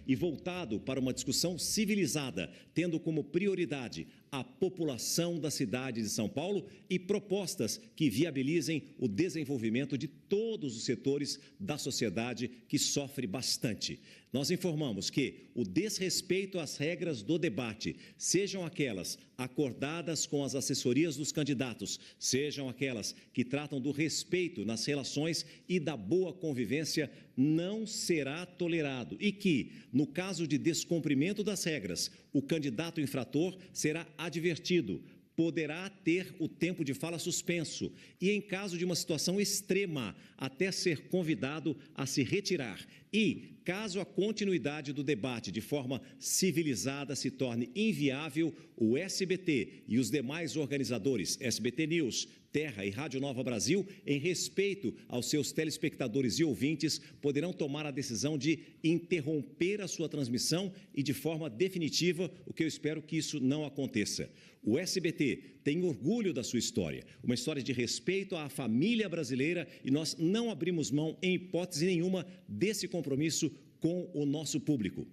e voltado para uma discussão civilizada, tendo como prioridade a população da cidade de São Paulo e propostas que viabilizem o desenvolvimento de todos os setores da sociedade que sofre bastante. Nós informamos que o desrespeito às regras do debate, sejam aquelas acordadas com as assessorias dos candidatos, sejam aquelas que tratam do respeito nas relações e da boa convivência, não será tolerado e que, no caso de descumprimento das regras, o candidato infrator será advertido, poderá ter o tempo de fala suspenso e, em caso de uma situação extrema, até ser convidado a se retirar. E, caso a continuidade do debate de forma civilizada se torne inviável, o SBT e os demais organizadores, SBT News, Terra e Rádio Nova Brasil, em respeito aos seus telespectadores e ouvintes, poderão tomar a decisão de interromper a sua transmissão e, de forma definitiva, o que eu espero que isso não aconteça. O SBT tem orgulho da sua história, uma história de respeito à família brasileira, e nós não abrimos mão, em hipótese nenhuma, desse compromisso com o nosso público.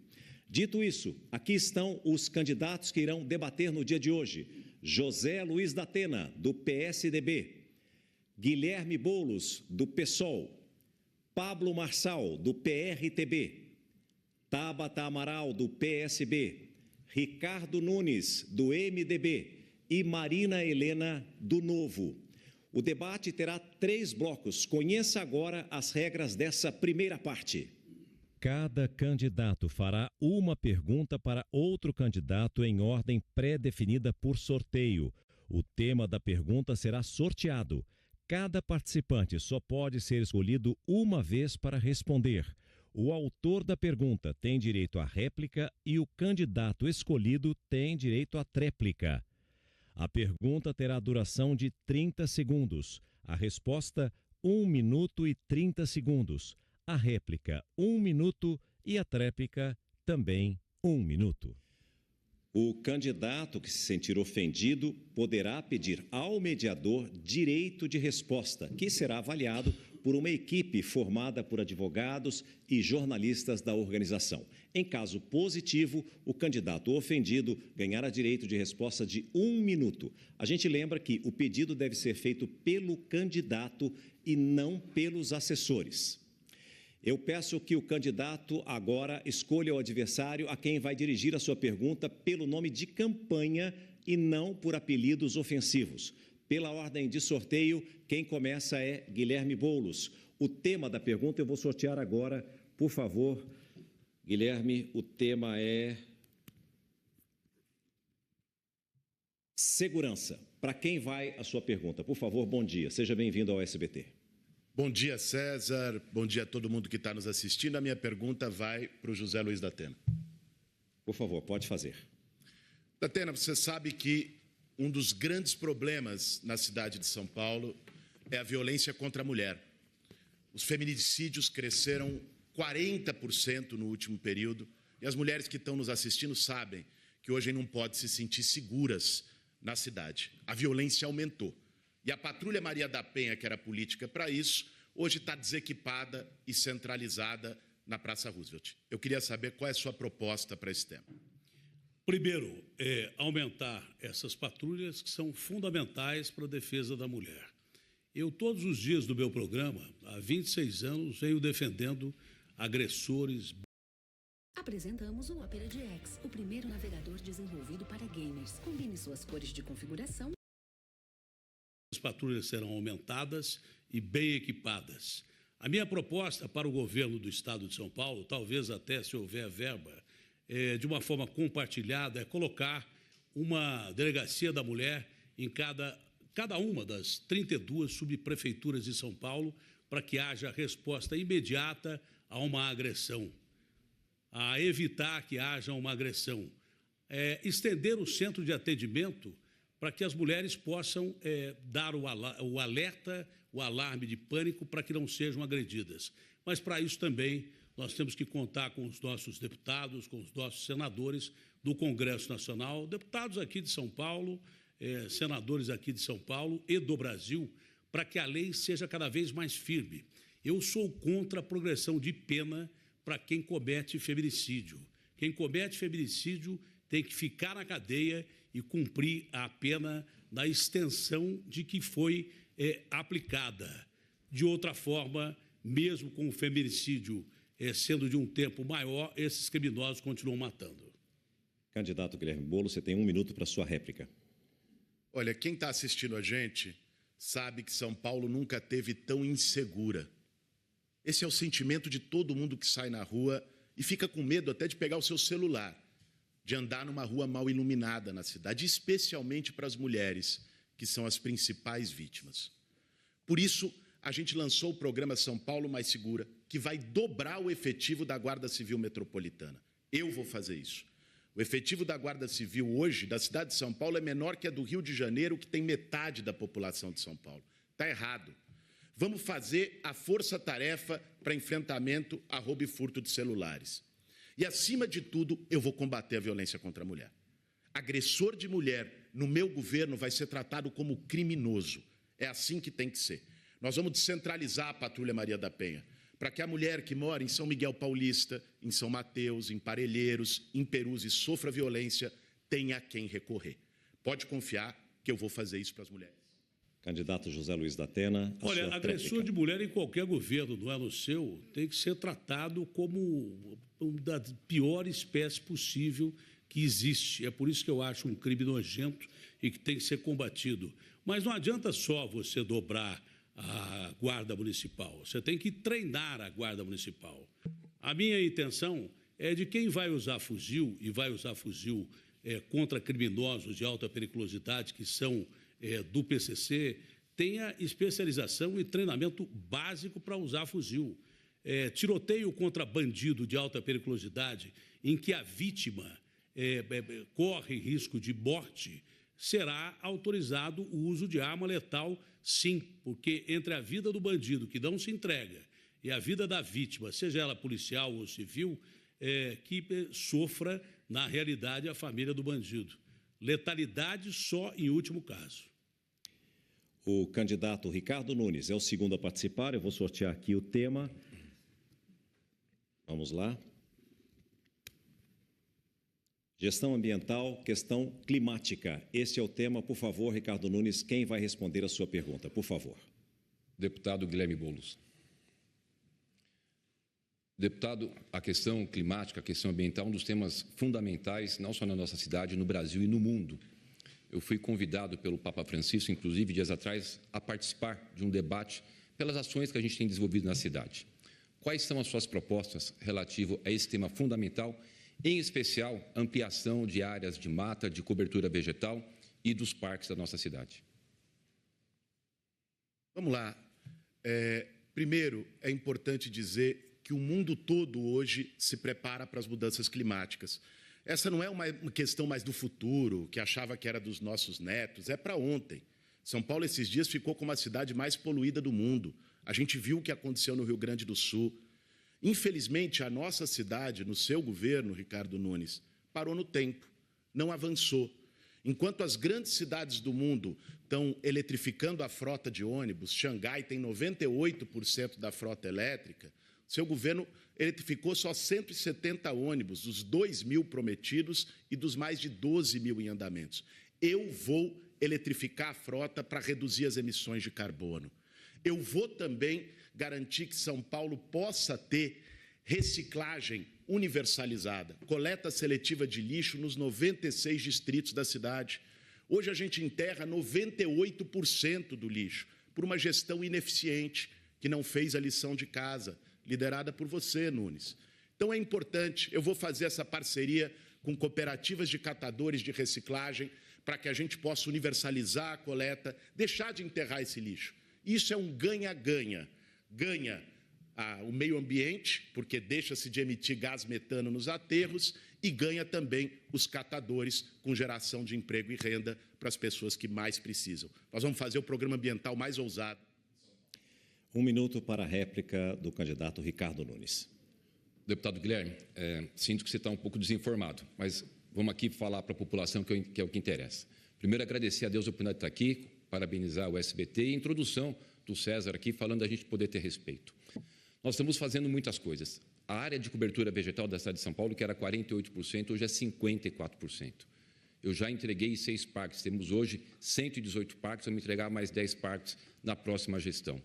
Dito isso, aqui estão os candidatos que irão debater no dia de hoje. José Luiz da Atena, do PSDB, Guilherme Boulos, do PSOL, Pablo Marçal, do PRTB, Tabata Amaral, do PSB, Ricardo Nunes, do MDB e Marina Helena, do Novo. O debate terá 3 blocos. Conheça agora as regras dessa primeira parte. Cada candidato fará uma pergunta para outro candidato em ordem pré-definida por sorteio. O tema da pergunta será sorteado. Cada participante só pode ser escolhido uma vez para responder. O autor da pergunta tem direito à réplica e o candidato escolhido tem direito à tréplica. A pergunta terá duração de 30 segundos. A resposta, 1 minuto e 30 segundos. A réplica, 1 minuto e a tréplica, também 1 minuto. O candidato que se sentir ofendido poderá pedir ao mediador direito de resposta, que será avaliado por uma equipe formada por advogados e jornalistas da organização. Em caso positivo, o candidato ofendido ganhará direito de resposta de 1 minuto. A gente lembra que o pedido deve ser feito pelo candidato e não pelos assessores. Eu peço que o candidato agora escolha o adversário a quem vai dirigir a sua pergunta pelo nome de campanha e não por apelidos ofensivos. Pela ordem de sorteio, quem começa é Guilherme Boulos. O tema da pergunta eu vou sortear agora, por favor. Guilherme, o tema é segurança. Para quem vai a sua pergunta? Por favor, bom dia. Seja bem-vindo ao SBT. Bom dia, César. Bom dia a todo mundo que está nos assistindo. A minha pergunta vai para o José Luiz da Atena. Por favor, pode fazer. Da Atena, você sabe que um dos grandes problemas na cidade de São Paulo é a violência contra a mulher. Os feminicídios cresceram 40% no último período e as mulheres que estão nos assistindo sabem que hoje não podem se sentir seguras na cidade. A violência aumentou. E a Patrulha Maria da Penha, que era política para isso, hoje está desequipada e centralizada na Praça Roosevelt. Eu queria saber qual é a sua proposta para esse tema. Primeiro, aumentar essas patrulhas que são fundamentais para a defesa da mulher. Eu, todos os dias do meu programa, há 26 anos, venho defendendo agressores. Apresentamos o Opera GX, o primeiro navegador desenvolvido para gamers. Combine suas cores de configuração. As patrulhas serão aumentadas e bem equipadas. A minha proposta para o governo do Estado de São Paulo, talvez até se houver verba, de uma forma compartilhada, é colocar uma delegacia da mulher em cada uma das 32 subprefeituras de São Paulo, para que haja resposta imediata a uma agressão, a evitar que haja uma agressão. Estender o centro de atendimento para que as mulheres possam dar o alerta, o alarme de pânico para que não sejam agredidas. Mas, para isso também, nós temos que contar com os nossos deputados, com os nossos senadores do Congresso Nacional, deputados aqui de São Paulo, senadores aqui de São Paulo e do Brasil, para que a lei seja cada vez mais firme. Eu sou contra a progressão de pena para quem comete feminicídio. Quem comete feminicídio tem que ficar na cadeia e cumprir a pena na extensão de que foi aplicada. De outra forma, mesmo com o feminicídio sendo de um tempo maior, esses criminosos continuam matando. Candidato Guilherme Boulos, você tem 1 minuto para sua réplica. Olha, quem está assistindo a gente sabe que São Paulo nunca teve tão insegura. Esse é o sentimento de todo mundo que sai na rua e fica com medo até de pegar o seu celular, de andar numa rua mal iluminada na cidade, especialmente para as mulheres, que são as principais vítimas. Por isso, a gente lançou o programa São Paulo Mais Segura, que vai dobrar o efetivo da Guarda Civil Metropolitana. Eu vou fazer isso. O efetivo da Guarda Civil hoje, da cidade de São Paulo, é menor que a do Rio de Janeiro, que tem metade da população de São Paulo. Está errado. Vamos fazer a força-tarefa para enfrentamento a roubo e furto de celulares. E, acima de tudo, eu vou combater a violência contra a mulher. Agressor de mulher no meu governo vai ser tratado como criminoso. É assim que tem que ser. Nós vamos descentralizar a Patrulha Maria da Penha, para que a mulher que mora em São Miguel Paulista, em São Mateus, em Parelheiros, em Perus e sofra violência, tenha a quem recorrer. Pode confiar que eu vou fazer isso para as mulheres. Candidato José Luiz da Atena, Olha, agressor de mulher em qualquer governo, não é no seu, tem que ser tratado como uma das piores espécies possível que existe. É por isso que eu acho um crime nojento e que tem que ser combatido. Mas não adianta só você dobrar a Guarda Municipal, você tem que treinar a Guarda Municipal. A minha intenção é de quem vai usar fuzil, e vai usar fuzil contra criminosos de alta periculosidade, que são do PCC, tenha especialização e treinamento básico para usar fuzil. Tiroteio contra bandido de alta periculosidade, em que a vítima corre risco de morte, será autorizado o uso de arma letal, sim, porque entre a vida do bandido que não se entrega e a vida da vítima, seja ela policial ou civil, que sofra, na realidade, a família do bandido. Letalidade só em último caso. O candidato Ricardo Nunes é o segundo a participar. Eu vou sortear aqui o tema. Vamos lá. Gestão ambiental, questão climática. Este é o tema. Por favor, Ricardo Nunes, quem vai responder a sua pergunta? Por favor. Deputado Guilherme Boulos. Deputado, a questão climática, a questão ambiental é um dos temas fundamentais, não só na nossa cidade, no Brasil e no mundo. Eu fui convidado pelo Papa Francisco, inclusive, dias atrás, a participar de um debate pelas ações que a gente tem desenvolvido na cidade. Quais são as suas propostas relativas a esse tema fundamental, em especial, ampliação de áreas de mata, de cobertura vegetal e dos parques da nossa cidade? Vamos lá. Primeiro, é importante dizer que o mundo todo hoje se prepara para as mudanças climáticas. Essa não é uma questão mais do futuro, que achava que era dos nossos netos, é para ontem. São Paulo, esses dias, ficou como a cidade mais poluída do mundo. A gente viu o que aconteceu no Rio Grande do Sul. Infelizmente, a nossa cidade, no seu governo, Ricardo Nunes, parou no tempo, não avançou. Enquanto as grandes cidades do mundo estão eletrificando a frota de ônibus, Xangai tem 98% da frota elétrica, seu governo eletrificou só 170 ônibus, dos 2.000 prometidos e dos mais de 12.000 em andamentos. Eu vou eletrificar a frota para reduzir as emissões de carbono. Eu vou também garantir que São Paulo possa ter reciclagem universalizada, coleta seletiva de lixo nos 96 distritos da cidade. Hoje a gente enterra 98% do lixo por uma gestão ineficiente, que não fez a lição de casa, liderada por você, Nunes. Então é importante, eu vou fazer essa parceria com cooperativas de catadores de reciclagem para que a gente possa universalizar a coleta, deixar de enterrar esse lixo. Isso é um ganha-ganha. Ganha o meio ambiente, porque deixa-se de emitir gás metano nos aterros, e ganha também os catadores, com geração de emprego e renda para as pessoas que mais precisam. Nós vamos fazer o programa ambiental mais ousado. 1 minuto para a réplica do candidato Ricardo Nunes. Deputado Guilherme, sinto que você está um pouco desinformado, mas vamos aqui falar para a população que é o que interessa. Primeiro, agradecer a Deus a oportunidade de estar aqui, parabenizar o SBT e a introdução do César aqui, falando da gente poder ter respeito. Nós estamos fazendo muitas coisas. a área de cobertura vegetal da cidade de São Paulo, que era 48%, hoje é 54%. Eu já entreguei 6 parques, temos hoje 118 parques, vamos entregar mais 10 parques na próxima gestão.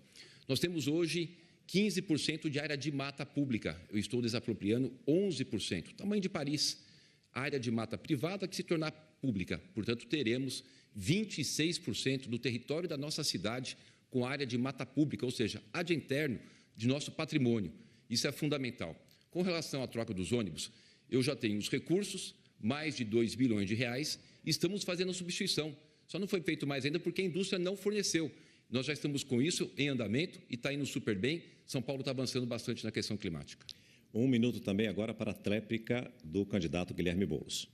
Nós temos hoje 15% de área de mata pública, eu estou desapropriando 11%, tamanho de Paris, área de mata privada que se tornar pública, portanto teremos 26% do território da nossa cidade com área de mata pública, ou seja, adjunterno de nosso patrimônio. Isso é fundamental. Com relação à troca dos ônibus, eu já tenho os recursos, mais de 2 bilhões de reais, e estamos fazendo a substituição. Só não foi feito mais ainda porque a indústria não forneceu. Nós já estamos com isso em andamento e está indo super bem. São Paulo está avançando bastante na questão climática. 1 minuto também agora para a tréplica do candidato Guilherme Boulos.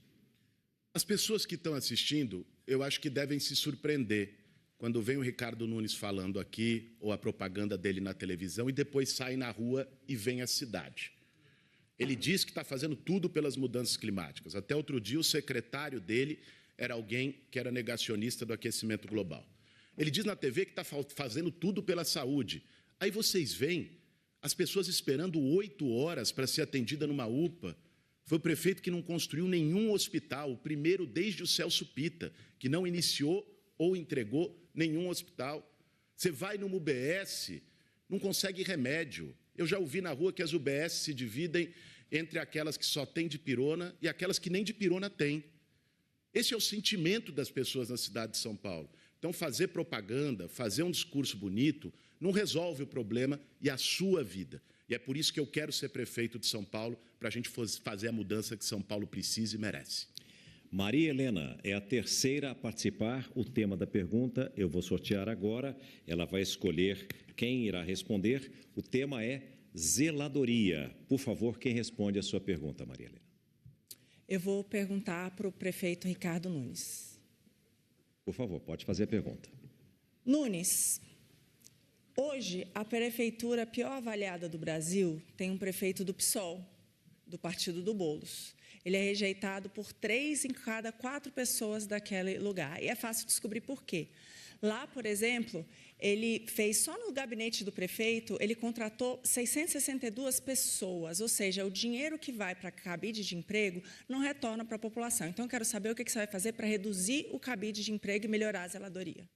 As pessoas que estão assistindo, eu acho que devem se surpreender quando vem o Ricardo Nunes falando aqui, ou a propaganda dele na televisão, e depois sai na rua e vem à cidade. Ele diz que está fazendo tudo pelas mudanças climáticas. Até outro dia, o secretário dele era alguém que era negacionista do aquecimento global. Ele diz na TV que está fazendo tudo pela saúde. Aí vocês veem as pessoas esperando 8 horas para ser atendida numa UPA. Foi o prefeito que não construiu nenhum hospital, o primeiro desde o Celso Pitta, que não iniciou ou entregou nenhum hospital. Você vai numa UBS, não consegue remédio. Eu já ouvi na rua que as UBS se dividem entre aquelas que só têm dipirona e aquelas que nem dipirona têm. Esse é o sentimento das pessoas na cidade de São Paulo. Então, fazer propaganda, fazer um discurso bonito, não resolve o problema e a sua vida. E é por isso que eu quero ser prefeito de São Paulo, para a gente fazer a mudança que São Paulo precisa e merece. Maria Helena é a terceira a participar. O tema da pergunta eu vou sortear agora. Ela vai escolher quem irá responder. O tema é zeladoria. Por favor, quem responde a sua pergunta, Maria Helena? Eu vou perguntar para o prefeito Ricardo Nunes. Por favor, pode fazer a pergunta. Nunes, hoje a prefeitura pior avaliada do Brasil tem um prefeito do PSOL, do partido do Boulos. Ele é rejeitado por 3 em cada 4 pessoas daquele lugar. E é fácil descobrir por quê. Lá, por exemplo, ele fez, só no gabinete do prefeito, ele contratou 662 pessoas, ou seja, o dinheiro que vai para cabide de emprego não retorna para a população. Então, eu quero saber o que você vai fazer para reduzir o cabide de emprego e melhorar a zeladoria.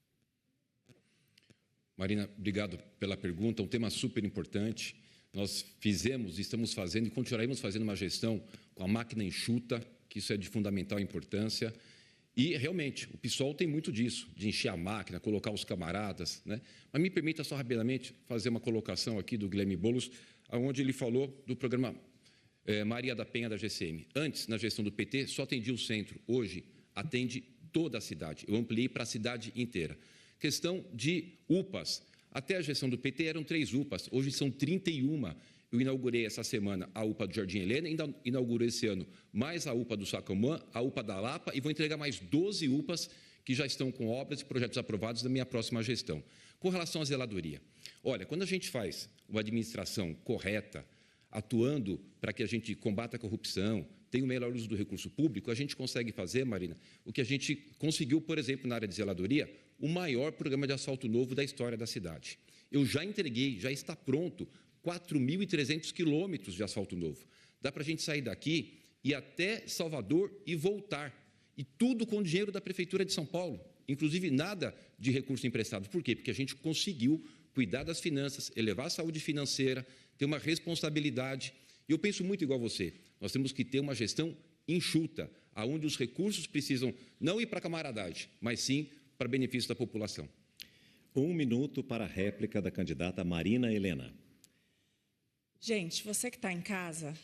Marina, obrigado pela pergunta, um tema super importante. Nós fizemos, estamos fazendo e continuaremos fazendo uma gestão com a máquina enxuta, que isso é de fundamental importância. E, realmente, o PSOL tem muito disso, de encher a máquina, colocar os camaradas, né? Mas me permita só rapidamente fazer uma colocação aqui do Guilherme Boulos, onde ele falou do programa Maria da Penha da GCM. Antes, na gestão do PT, só atendia o centro. Hoje, atende toda a cidade. Eu ampliei para a cidade inteira. Questão de UPAs. Até a gestão do PT eram 3 UPAs, hoje são 31. Eu inaugurei essa semana a UPA do Jardim Helena, ainda inaugurei esse ano mais a UPA do Sacomã, a UPA da Lapa e vou entregar mais 12 UPAs que já estão com obras e projetos aprovados na minha próxima gestão. Com relação à zeladoria, olha, quando a gente faz uma administração correta, atuando para que a gente combata a corrupção, tenha o melhor uso do recurso público, a gente consegue fazer, Marina, o que a gente conseguiu, por exemplo, na área de zeladoria, o maior programa de asfalto novo da história da cidade. Eu já entreguei, já está pronto, 4.300 quilômetros de asfalto novo. Dá para a gente sair daqui e até Salvador e voltar. E tudo com o dinheiro da Prefeitura de São Paulo. Inclusive, nada de recurso emprestado. Por quê? Porque a gente conseguiu cuidar das finanças, elevar a saúde financeira, ter uma responsabilidade. E eu penso muito igual a você. Nós temos que ter uma gestão enxuta, onde os recursos precisam não ir para a camaradagem, mas sim para benefício da população. 1 minuto para a réplica da candidata Marina Helena. Gente, você que está em casa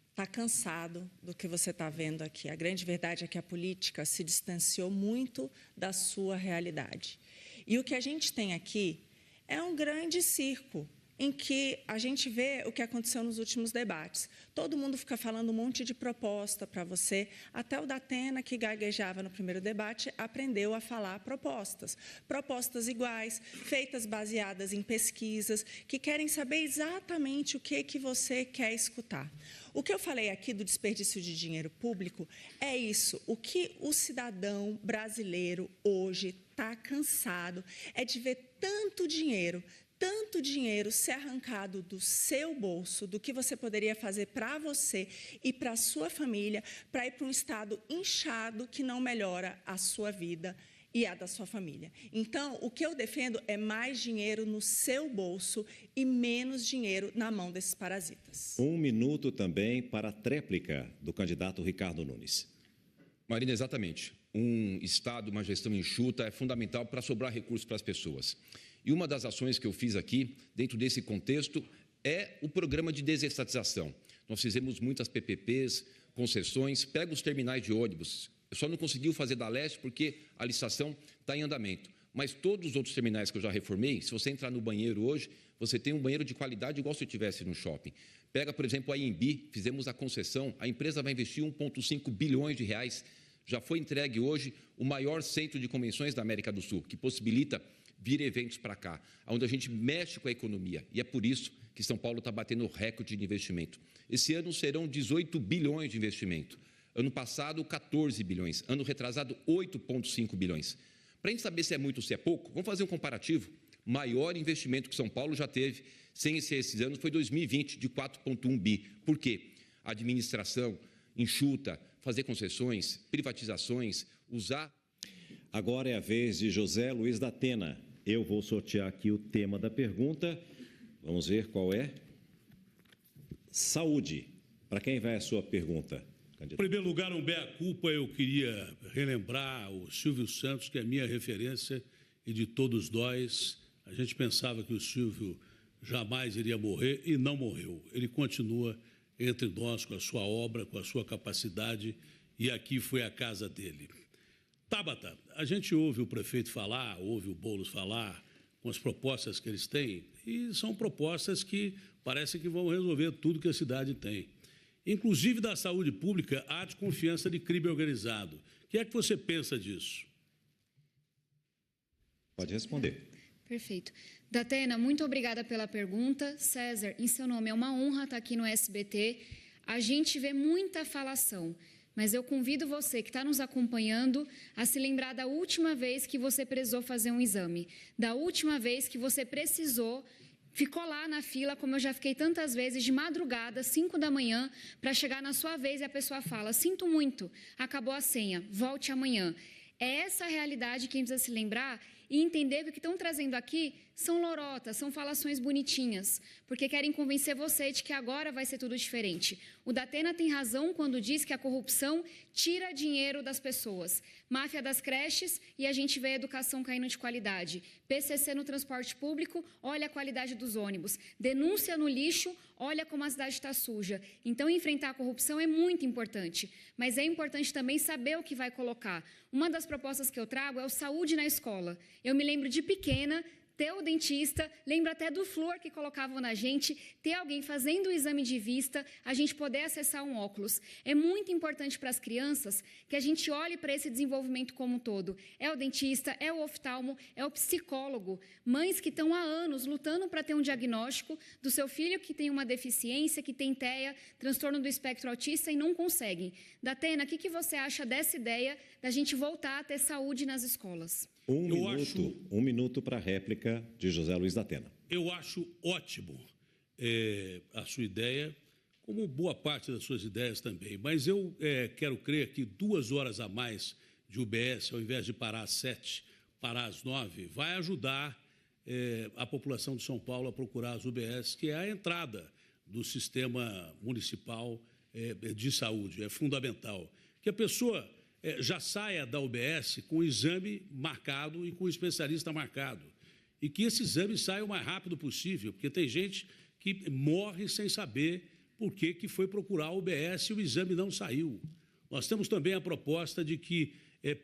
está cansado do que você está vendo aqui. A grande verdade é que a política se distanciou muito da sua realidade. E o que a gente tem aqui é um grande circo, em que a gente vê o que aconteceu nos últimos debates. Todo mundo fica falando um monte de proposta para você. Até o Datena, que gaguejava no primeiro debate, aprendeu a falar propostas. Propostas iguais, feitas baseadas em pesquisas, que querem saber exatamente o que você quer escutar. O que eu falei aqui do desperdício de dinheiro público é isso. O que o cidadão brasileiro hoje está cansado é de ver tanto dinheiro, tanto dinheiro ser arrancado do seu bolso, do que você poderia fazer para você e para a sua família, para ir para um estado inchado que não melhora a sua vida e a da sua família. Então, o que eu defendo é mais dinheiro no seu bolso e menos dinheiro na mão desses parasitas. 1 minuto também para a tréplica do candidato Ricardo Nunes. Marina, exatamente. Um Estado, uma gestão enxuta é fundamental para sobrar recursos para as pessoas. E uma das ações que eu fiz aqui, dentro desse contexto, é o programa de desestatização. Nós fizemos muitas PPPs, concessões, pega os terminais de ônibus. Eu só não consegui fazer da Leste porque a licitação está em andamento. Mas todos os outros terminais que eu já reformei, se você entrar no banheiro hoje, você tem um banheiro de qualidade igual se estivesse no shopping. Pega, por exemplo, a INB, fizemos a concessão, a empresa vai investir 1,5 bilhões de reais. Já foi entregue hoje o maior centro de convenções da América do Sul, que possibilita vir eventos para cá, onde a gente mexe com a economia. E é por isso que São Paulo está batendo recorde de investimento. Esse ano serão 18 bilhões de investimento. Ano passado, 14 bilhões. Ano retrasado, 8,5 bilhões. Para a gente saber se é muito ou se é pouco, vamos fazer um comparativo. Maior investimento que São Paulo já teve, sem esses anos, foi 2020, de 4,1 bi. Por quê? Administração enxuta, fazer concessões, privatizações, usar... Agora é a vez de José Luiz da Atena. Eu vou sortear aqui o tema da pergunta. Vamos ver qual é. Saúde. Para quem vai a sua pergunta? Em primeiro lugar, um meia-culpa, eu queria relembrar o Silvio Santos, que é a minha referência e de todos nós. A gente pensava que o Silvio jamais iria morrer e não morreu. Ele continua entre nós com a sua obra, com a sua capacidade, e aqui foi a casa dele. Tabata, a gente ouve o prefeito falar, ouve o Boulos falar, com as propostas que eles têm, e são propostas que parece que vão resolver tudo que a cidade tem. Inclusive da saúde pública, há desconfiança de crime organizado. O que é que você pensa disso? Pode responder. Perfeito. Datena, muito obrigada pela pergunta. César, em seu nome, é uma honra estar aqui no SBT. A gente vê muita falação, mas eu convido você que está nos acompanhando a se lembrar da última vez que você precisou fazer um exame, da última vez que você precisou, ficou lá na fila, como eu já fiquei tantas vezes, de madrugada, 5 da manhã, para chegar na sua vez e a pessoa fala, sinto muito, acabou a senha, volte amanhã. É essa a realidade que a gente precisa se lembrar e entender que o que estão trazendo aqui são lorotas, são falações bonitinhas, porque querem convencer você de que agora vai ser tudo diferente. O Datena tem razão quando diz que a corrupção tira dinheiro das pessoas. Máfia das creches e a gente vê a educação caindo de qualidade. PCC no transporte público, olha a qualidade dos ônibus. Denúncia no lixo, olha como a cidade está suja. Então, enfrentar a corrupção é muito importante, mas é importante também saber o que vai colocar. Uma das propostas que eu trago é o saúde na escola. Eu me lembro de pequena, ter o dentista, lembro até do flúor que colocavam na gente, ter alguém fazendo o exame de vista, a gente poder acessar um óculos. É muito importante para as crianças que a gente olhe para esse desenvolvimento como um todo. É o dentista, é o oftalmo, é o psicólogo. Mães que estão há anos lutando para ter um diagnóstico do seu filho que tem uma deficiência, que tem TEA, transtorno do espectro autista e não conseguem. Datena, o que você acha dessa ideia da gente voltar a ter saúde nas escolas? Um minuto para a réplica de José Luiz da Atena. Eu acho ótimo a sua ideia, como boa parte das suas ideias também. Mas eu quero crer que 2 horas a mais de UBS, ao invés de parar às 7, parar às 9, vai ajudar a população de São Paulo a procurar as UBS, que é a entrada do sistema municipal de saúde. É fundamental que a pessoa já saia da UBS com o exame marcado e com o especialista marcado. E que esse exame saia o mais rápido possível, porque tem gente que morre sem saber por que foi procurar a UBS e o exame não saiu. Nós temos também a proposta de que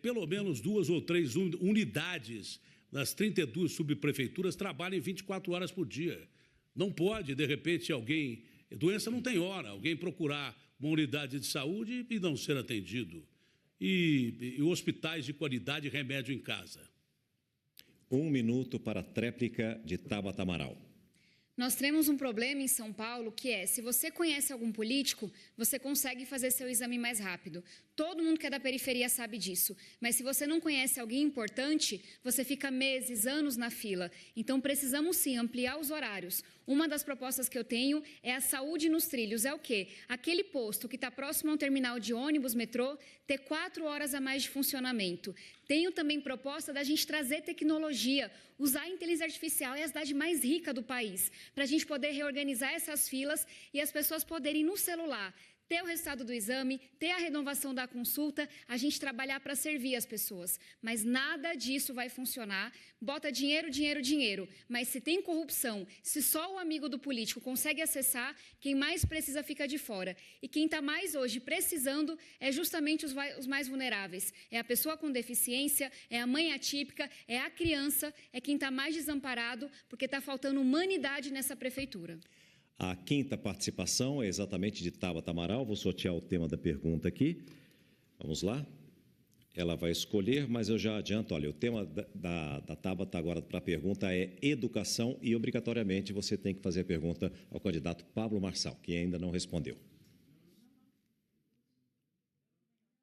pelo menos 2 ou 3 unidades das 32 subprefeituras trabalhem 24 horas por dia. Não pode, de repente, alguém... Doença não tem hora, alguém procurar uma unidade de saúde e não ser atendido. E hospitais de qualidade e remédio em casa. 1 minuto para a tréplica de Tabata Amaral. Nós temos um problema em São Paulo que é, se você conhece algum político, você consegue fazer seu exame mais rápido. Todo mundo que é da periferia sabe disso. Mas se você não conhece alguém importante, você fica meses, anos na fila. Então, precisamos sim ampliar os horários. Uma das propostas que eu tenho é a saúde nos trilhos. É o quê? Aquele posto que está próximo a um terminal de ônibus, metrô, ter 4 horas a mais de funcionamento. Tenho também proposta da gente trazer tecnologia, usar a inteligência artificial, é a cidade mais rica do país, para a gente poder reorganizar essas filas e as pessoas poderem, no celular, ter o resultado do exame, ter a renovação da consulta, a gente trabalhar para servir as pessoas. Mas nada disso vai funcionar. Bota dinheiro, dinheiro, dinheiro. Mas se tem corrupção, se só o amigo do político consegue acessar, quem mais precisa fica de fora. E quem está mais hoje precisando é justamente os mais vulneráveis. É a pessoa com deficiência, é a mãe atípica, é a criança, é quem está mais desamparado, porque está faltando humanidade nessa prefeitura. A quinta participação é exatamente de Tabata Amaral. Vou sortear o tema da pergunta aqui. Vamos lá. Ela vai escolher, mas eu já adianto. Olha, o tema da Tabata agora para a pergunta é educação e, obrigatoriamente, você tem que fazer a pergunta ao candidato Pablo Marçal, que ainda não respondeu.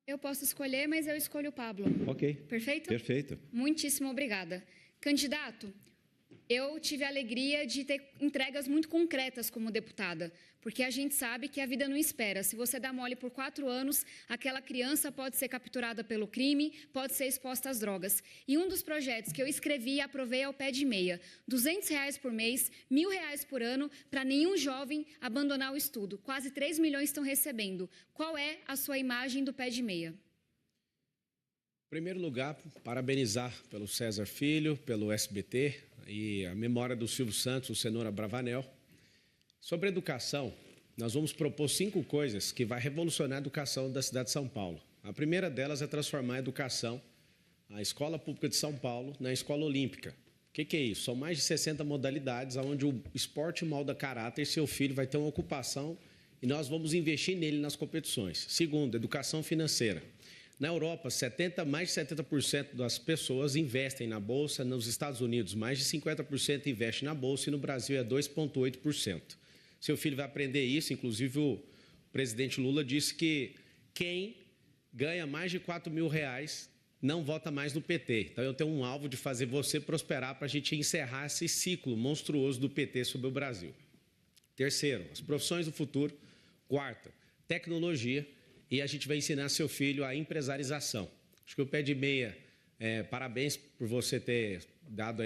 Eu posso escolher, mas eu escolho o Pablo. Ok. Perfeito? Perfeito. Muitíssimo obrigada. Candidato, eu tive a alegria de ter entregas muito concretas como deputada, porque a gente sabe que a vida não espera. Se você dá mole por 4 anos, aquela criança pode ser capturada pelo crime, pode ser exposta às drogas. E um dos projetos que eu escrevi e aprovei é o Pé de Meia. R$200 por mês, R$1.000 por ano, para nenhum jovem abandonar o estudo. Quase 3 milhões estão recebendo. Qual é a sua imagem do Pé de Meia? Em primeiro lugar, parabenizar pelo César Filho, pelo SBT e a memória do Silvio Santos, o Cenoura Bravanel. Sobre educação, nós vamos propor 5 coisas que vai revolucionar a educação da cidade de São Paulo. A primeira delas é transformar a educação, a Escola Pública de São Paulo, na Escola Olímpica. O que é isso? São mais de 60 modalidades onde o esporte molda caráter e seu filho vai ter uma ocupação e nós vamos investir nele nas competições. Segundo, educação financeira. Na Europa, mais de 70% das pessoas investem na Bolsa. Nos Estados Unidos, mais de 50% investem na Bolsa e no Brasil é 2,8%. Seu filho vai aprender isso, inclusive o presidente Lula disse que quem ganha mais de R$4.000 não vota mais no PT. Então eu tenho um alvo de fazer você prosperar para a gente encerrar esse ciclo monstruoso do PT sobre o Brasil. Terceiro, as profissões do futuro. Quarta, tecnologia. E a gente vai ensinar seu filho a empresarização. Acho que o Pé de Meia, parabéns por você ter dado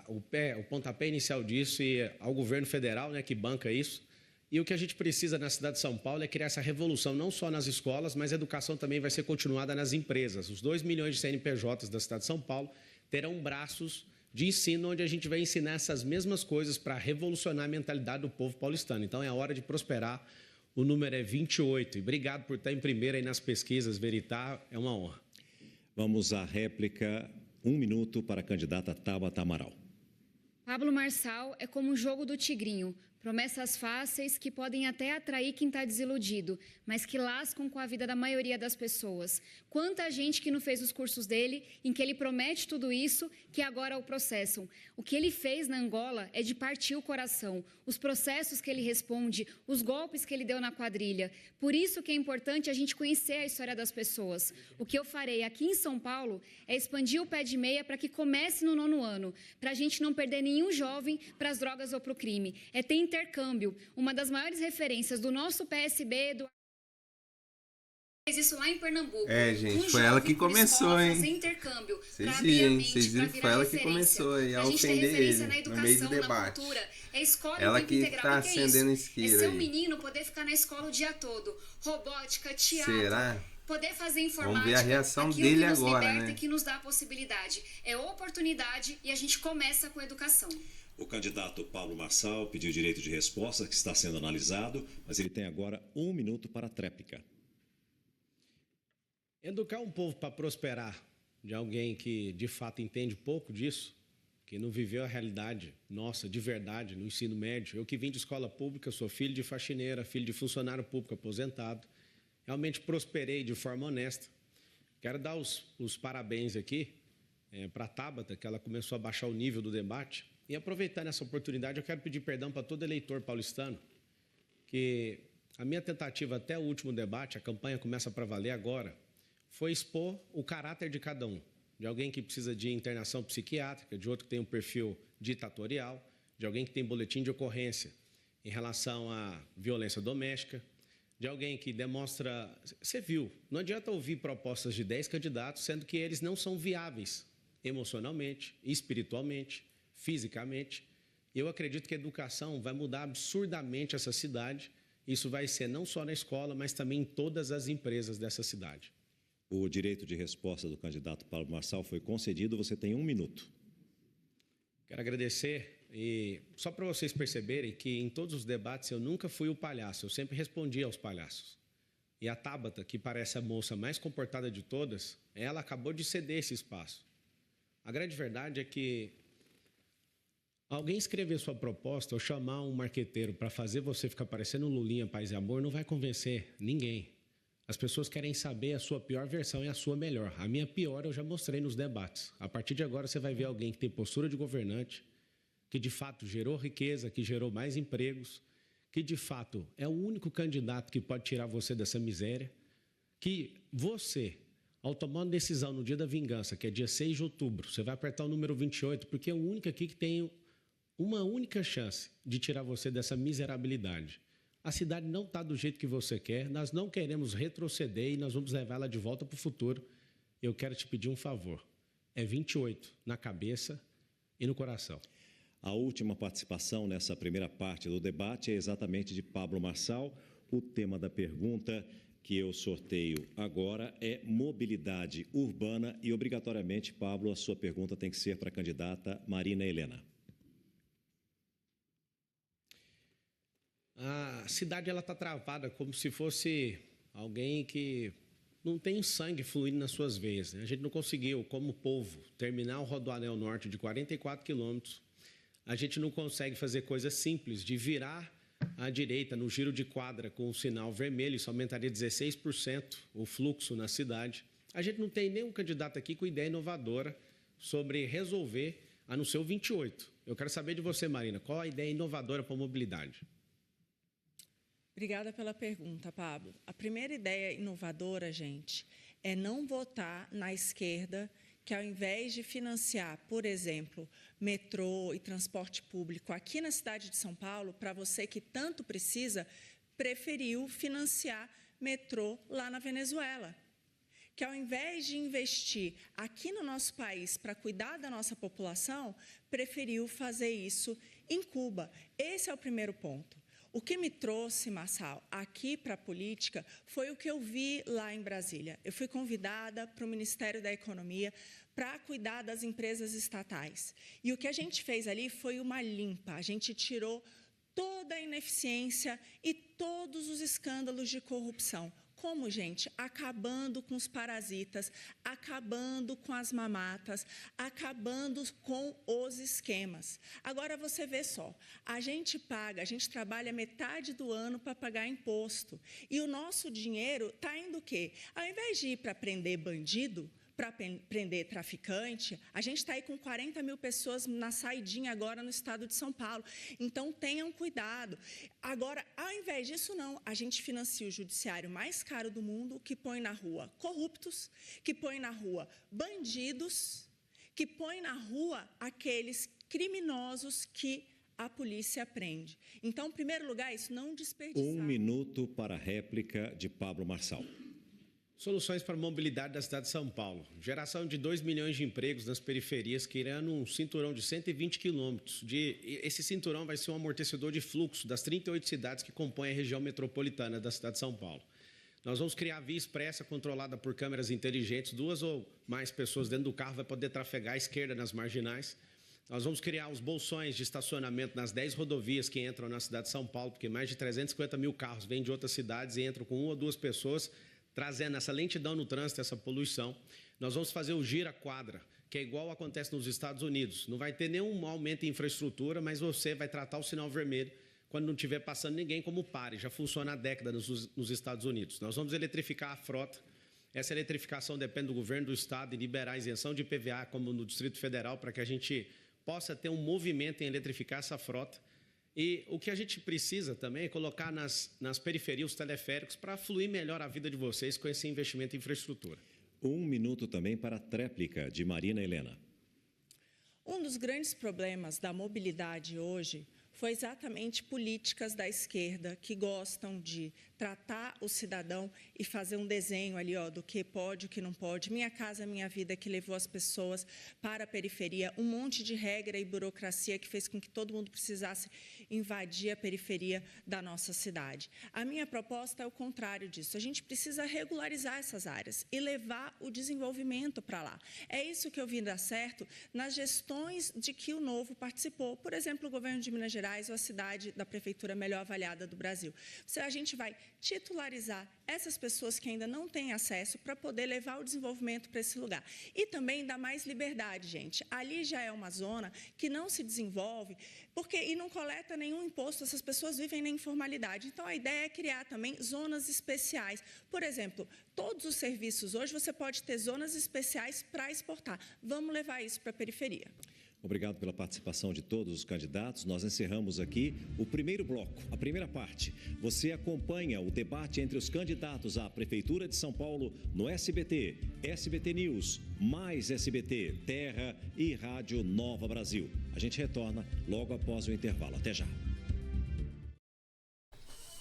o pontapé inicial disso e ao governo federal, né, que banca isso. E o que a gente precisa na cidade de São Paulo é criar essa revolução, não só nas escolas, mas a educação também vai ser continuada nas empresas. Os 2 milhões de CNPJs da cidade de São Paulo terão braços de ensino onde a gente vai ensinar essas mesmas coisas para revolucionar a mentalidade do povo paulistano. Então é a hora de prosperar. O número é 28. E obrigado por estar em primeira aí nas pesquisas, Veritá. É uma honra. Vamos à réplica. 1 minuto para a candidata Tabata Amaral. Pablo Marçal é como o jogo do tigrinho. Promessas fáceis que podem até atrair quem está desiludido, mas que lascam com a vida da maioria das pessoas. Quanta gente que não fez os cursos dele, em que ele promete tudo isso, que agora o processam. O que ele fez na Angola é de partir o coração. Os processos que ele responde, os golpes que ele deu na quadrilha. Por isso que é importante a gente conhecer a história das pessoas. O que eu farei aqui em São Paulo é expandir o Pé de Meia para que comece no 9º ano, para a gente não perder nenhum jovem para as drogas ou para o crime. É ter intercâmbio. Uma das maiores referências do nosso PSB, fez isso lá em Pernambuco. Gente, foi ela que começou, hein? Fazer intercâmbio. Vocês viram que foi ela que começou a ofender ele no meio do debate. Ela que está acendendo isqueiro aí. É seu menino poder ficar na escola o dia todo. Robótica, teatro. Será? Poder fazer informática. Vamos ver a reação dele agora, né? Que nos dá a possibilidade. É oportunidade e a gente começa com educação. O candidato Pablo Marçal pediu direito de resposta, que está sendo analisado, mas ele tem agora 1 minuto para a tréplica. Educar um povo para prosperar de alguém que, de fato, entende pouco disso, que não viveu a realidade nossa, de verdade, no ensino médio. Eu que vim de escola pública, sou filho de faxineira, filho de funcionário público aposentado, realmente prosperei de forma honesta. Quero dar os parabéns aqui para a Tabata, que ela começou a baixar o nível do debate. E aproveitando essa oportunidade, eu quero pedir perdão para todo eleitor paulistano, que a minha tentativa até o último debate, a campanha começa para valer agora, foi expor o caráter de cada um. De alguém que precisa de internação psiquiátrica, de outro que tem um perfil ditatorial, de alguém que tem boletim de ocorrência em relação à violência doméstica, de alguém que demonstra... Você viu, não adianta ouvir propostas de 10 candidatos, sendo que eles não são viáveis emocionalmente, espiritualmente, fisicamente. Eu acredito que a educação vai mudar absurdamente essa cidade. Isso vai ser não só na escola, mas também em todas as empresas dessa cidade. O direito de resposta do candidato Pablo Marçal foi concedido. Você tem 1 minuto. Quero agradecer e só para vocês perceberem que em todos os debates eu nunca fui o palhaço, eu sempre respondi aos palhaços. E a Tabata, que parece a moça mais comportada de todas, ela acabou de ceder esse espaço. A grande verdade é que alguém escrever sua proposta ou chamar um marqueteiro para fazer você ficar parecendo um Lulinha, Paz e Amor, não vai convencer ninguém. As pessoas querem saber a sua pior versão e a sua melhor. A minha pior eu já mostrei nos debates. A partir de agora você vai ver alguém que tem postura de governante, que de fato gerou riqueza, que gerou mais empregos, que de fato é o único candidato que pode tirar você dessa miséria, que você, ao tomar uma decisão no dia da vingança, que é dia 6 de outubro, você vai apertar o número 28, porque é o único aqui que tem uma única chance de tirar você dessa miserabilidade. A cidade não está do jeito que você quer, nós não queremos retroceder e nós vamos levar ela de volta para o futuro. Eu quero te pedir um favor, é 28 na cabeça e no coração. A última participação nessa primeira parte do debate é exatamente de Pablo Marçal. O tema da pergunta que eu sorteio agora é mobilidade urbana e, obrigatoriamente, Pablo, a sua pergunta tem que ser para a candidata Marina Helena. A cidade está travada como se fosse alguém que não tem sangue fluindo nas suas veias. A gente não conseguiu, como povo, terminar o Rodoanel Norte de 44 quilômetros. A gente não consegue fazer coisas simples de virar à direita no giro de quadra com o sinal vermelho. Isso aumentaria 16% o fluxo na cidade. A gente não tem nenhum candidato aqui com ideia inovadora sobre resolver, a não ser o 28. Eu quero saber de você, Marina, qual a ideia inovadora para a mobilidade? Obrigada pela pergunta, Pablo. A primeira ideia inovadora, gente, é não votar na esquerda, que ao invés de financiar, por exemplo, metrô e transporte público aqui na cidade de São Paulo, para você que tanto precisa, preferiu financiar metrô lá na Venezuela. Que ao invés de investir aqui no nosso país para cuidar da nossa população, preferiu fazer isso em Cuba. Esse é o primeiro ponto. O que me trouxe, Marçal, aqui para a política foi o que eu vi lá em Brasília. Eu fui convidada para o Ministério da Economia para cuidar das empresas estatais. E o que a gente fez ali foi uma limpa. A gente tirou toda a ineficiência e todos os escândalos de corrupção. Como, gente? Acabando com os parasitas, acabando com as mamatas, acabando com os esquemas. Agora, você vê só, a gente trabalha metade do ano para pagar imposto. E o nosso dinheiro está indo o quê? Ao invés de ir para prender bandido, para prender traficante, a gente está aí com 40 mil pessoas na saidinha agora no estado de São Paulo. Então, tenham cuidado. Agora, ao invés disso, não. A gente financia o judiciário mais caro do mundo, que põe na rua corruptos, que põe na rua bandidos, que põe na rua aqueles criminosos que a polícia prende. Então, em primeiro lugar, isso não desperdiçar. 1 minuto para a réplica de Pablo Marçal. Soluções para a mobilidade da cidade de São Paulo. Geração de 2 milhões de empregos nas periferias, criando um cinturão de 120 quilômetros. Esse cinturão vai ser um amortecedor de fluxo das 38 cidades que compõem a região metropolitana da cidade de São Paulo. Nós vamos criar via expressa controlada por câmeras inteligentes. 2 ou mais pessoas dentro do carro vai poder trafegar à esquerda nas marginais. Nós vamos criar os bolsões de estacionamento nas 10 rodovias que entram na cidade de São Paulo, porque mais de 350 mil carros vêm de outras cidades e entram com 1 ou 2 pessoas, trazendo essa lentidão no trânsito, essa poluição. Nós vamos fazer o gira-quadra, que é igual acontece nos Estados Unidos. Não vai ter nenhum aumento em infraestrutura, mas você vai tratar o sinal vermelho quando não estiver passando ninguém como pare. Já funciona há décadas nos Estados Unidos. Nós vamos eletrificar a frota. Essa eletrificação depende do governo do estado e liberar a isenção de IPVA, como no Distrito Federal, para que a gente possa ter um movimento em eletrificar essa frota. E o que a gente precisa também é colocar nas periferias os teleféricos para fluir melhor a vida de vocês com esse investimento em infraestrutura. 1 minuto também para a tréplica de Marina Helena. Um dos grandes problemas da mobilidade hoje foi exatamente políticas da esquerda que gostam de tratar o cidadão e fazer um desenho ali, do que pode, o que não pode. Minha Casa Minha Vida, que levou as pessoas para a periferia, um monte de regra e burocracia que fez com que todo mundo precisasse invadir a periferia da nossa cidade. A minha proposta é o contrário disso. A gente precisa regularizar essas áreas e levar o desenvolvimento para lá. É isso que eu vi dar certo nas gestões de que o Novo participou. Por exemplo, o governo de Minas Gerais ou a cidade da prefeitura melhor avaliada do Brasil. A gente vai titularizar essas pessoas que ainda não têm acesso para poder levar o desenvolvimento para esse lugar. E também dar mais liberdade, gente. Ali já é uma zona que não se desenvolve e não coleta nenhum imposto, essas pessoas vivem na informalidade. Então, a ideia é criar também zonas especiais. Por exemplo, todos os serviços hoje você pode ter zonas especiais para exportar. Vamos levar isso para a periferia. Obrigado pela participação de todos os candidatos. Nós encerramos aqui o primeiro bloco, a primeira parte. Você acompanha o debate entre os candidatos à Prefeitura de São Paulo no SBT, SBT News, mais SBT, Terra e Rádio Nova Brasil. A gente retorna logo após o intervalo. Até já.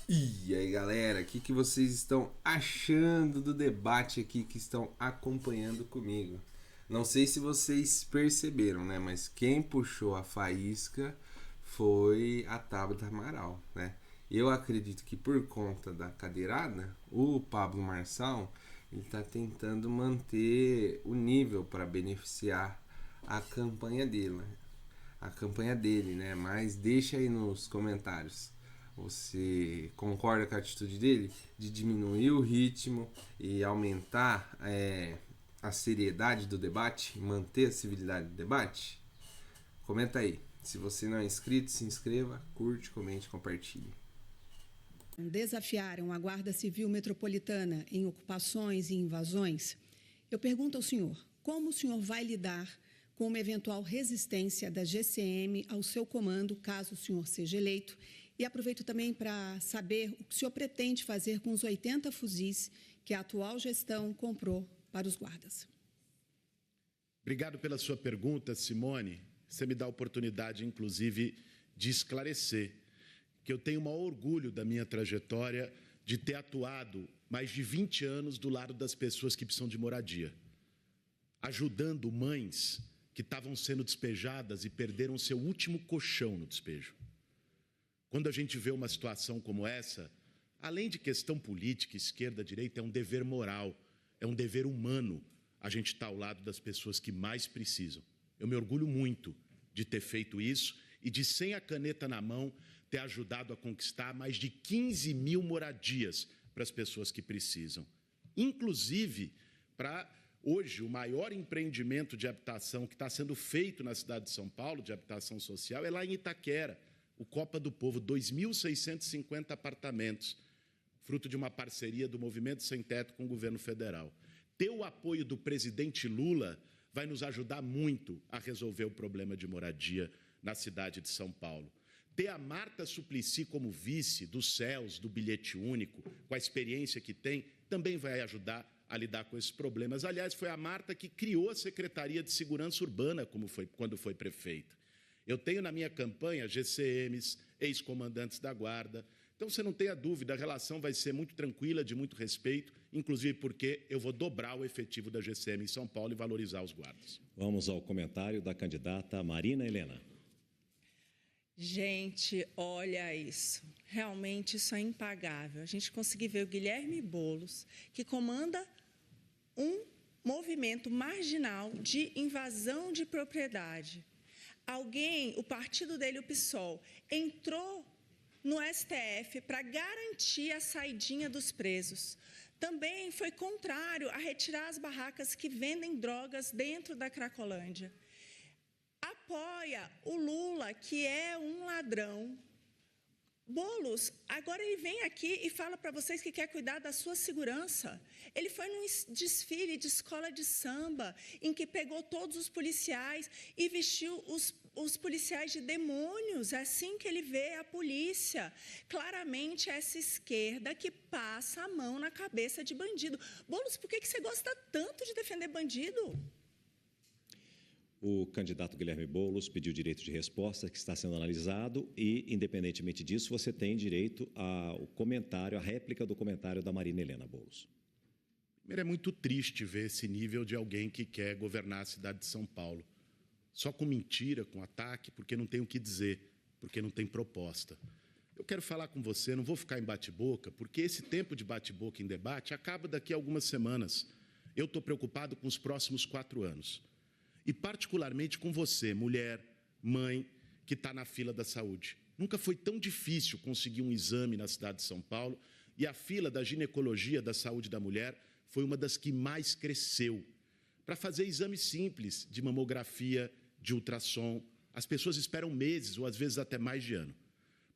E aí, galera, o que vocês estão achando do debate aqui que estão acompanhando comigo? Não sei se vocês perceberam, né? Mas quem puxou a faísca foi a Tabata Amaral, né? Eu acredito que por conta da cadeirada, o Pablo Marçal está tentando manter o nível para beneficiar a campanha dele, né? Mas deixa aí nos comentários. Você concorda com a atitude dele de diminuir o ritmo e aumentar a seriedade do debate, manter a civilidade do debate? Comenta aí. Se você não é inscrito, se inscreva, curte, comente, compartilhe. Desafiaram a Guarda Civil Metropolitana em ocupações e invasões. Eu pergunto ao senhor, como o senhor vai lidar com uma eventual resistência da GCM ao seu comando, caso o senhor seja eleito? E aproveito também para saber o que o senhor pretende fazer com os 80 fuzis que a atual gestão comprou para os guardas. Obrigado pela sua pergunta, Simone. Você me dá a oportunidade, inclusive, de esclarecer que eu tenho o maior orgulho da minha trajetória de ter atuado mais de 20 anos do lado das pessoas que precisam de moradia, ajudando mães que estavam sendo despejadas e perderam seu último colchão no despejo. Quando a gente vê uma situação como essa, além de questão política, esquerda, direita, é um dever moral, é um dever humano a gente estar ao lado das pessoas que mais precisam. Eu me orgulho muito de ter feito isso e de, sem a caneta na mão, ter ajudado a conquistar mais de 15 mil moradias para as pessoas que precisam. Inclusive, para hoje, o maior empreendimento de habitação que está sendo feito na cidade de São Paulo, de habitação social, é lá em Itaquera, o Copa do Povo, 2.650 apartamentos, fruto de uma parceria do Movimento Sem Teto com o governo federal. Ter o apoio do presidente Lula vai nos ajudar muito a resolver o problema de moradia na cidade de São Paulo. Ter a Marta Suplicy como vice dos céus, do bilhete único, com a experiência que tem, também vai ajudar a lidar com esses problemas. Aliás, foi a Marta que criou a Secretaria de Segurança Urbana quando foi prefeita. Eu tenho na minha campanha GCMs, ex-comandantes da Guarda. Então, você não tenha dúvida, a relação vai ser muito tranquila, de muito respeito, inclusive porque eu vou dobrar o efetivo da GCM em São Paulo e valorizar os guardas. Vamos ao comentário da candidata Marina Helena. Gente, olha isso. Realmente isso é impagável. A gente conseguir ver o Guilherme Boulos, que comanda um movimento marginal de invasão de propriedade. O partido dele, o PSOL, entrou no STF para garantir a saidinha dos presos. Também foi contrário a retirar as barracas que vendem drogas dentro da Cracolândia. Apoia o Lula, que é um ladrão. Boulos, agora ele vem aqui e fala para vocês que quer cuidar da sua segurança. Ele foi num desfile de escola de samba, em que pegou todos os policiais e vestiu os policiais de demônios, é assim que ele vê a polícia. Claramente, essa esquerda que passa a mão na cabeça de bandido. Boulos, por que você gosta tanto de defender bandido? O candidato Guilherme Boulos pediu direito de resposta, que está sendo analisado, e, independentemente disso, você tem direito ao comentário, à réplica do comentário da Marina Helena Boulos. Primeiro, é muito triste ver esse nível de alguém que quer governar a cidade de São Paulo. Só com mentira, com ataque, porque não tem o que dizer, porque não tem proposta. Eu quero falar com você, não vou ficar em bate-boca, porque esse tempo de bate-boca em debate acaba daqui a algumas semanas. Eu estou preocupado com os próximos 4 anos. E particularmente com você, mulher, mãe, que está na fila da saúde. Nunca foi tão difícil conseguir um exame na cidade de São Paulo, e a fila da ginecologia da saúde da mulher foi uma das que mais cresceu. Para fazer exames simples de mamografia, de ultrassom, as pessoas esperam meses ou às vezes até mais de ano.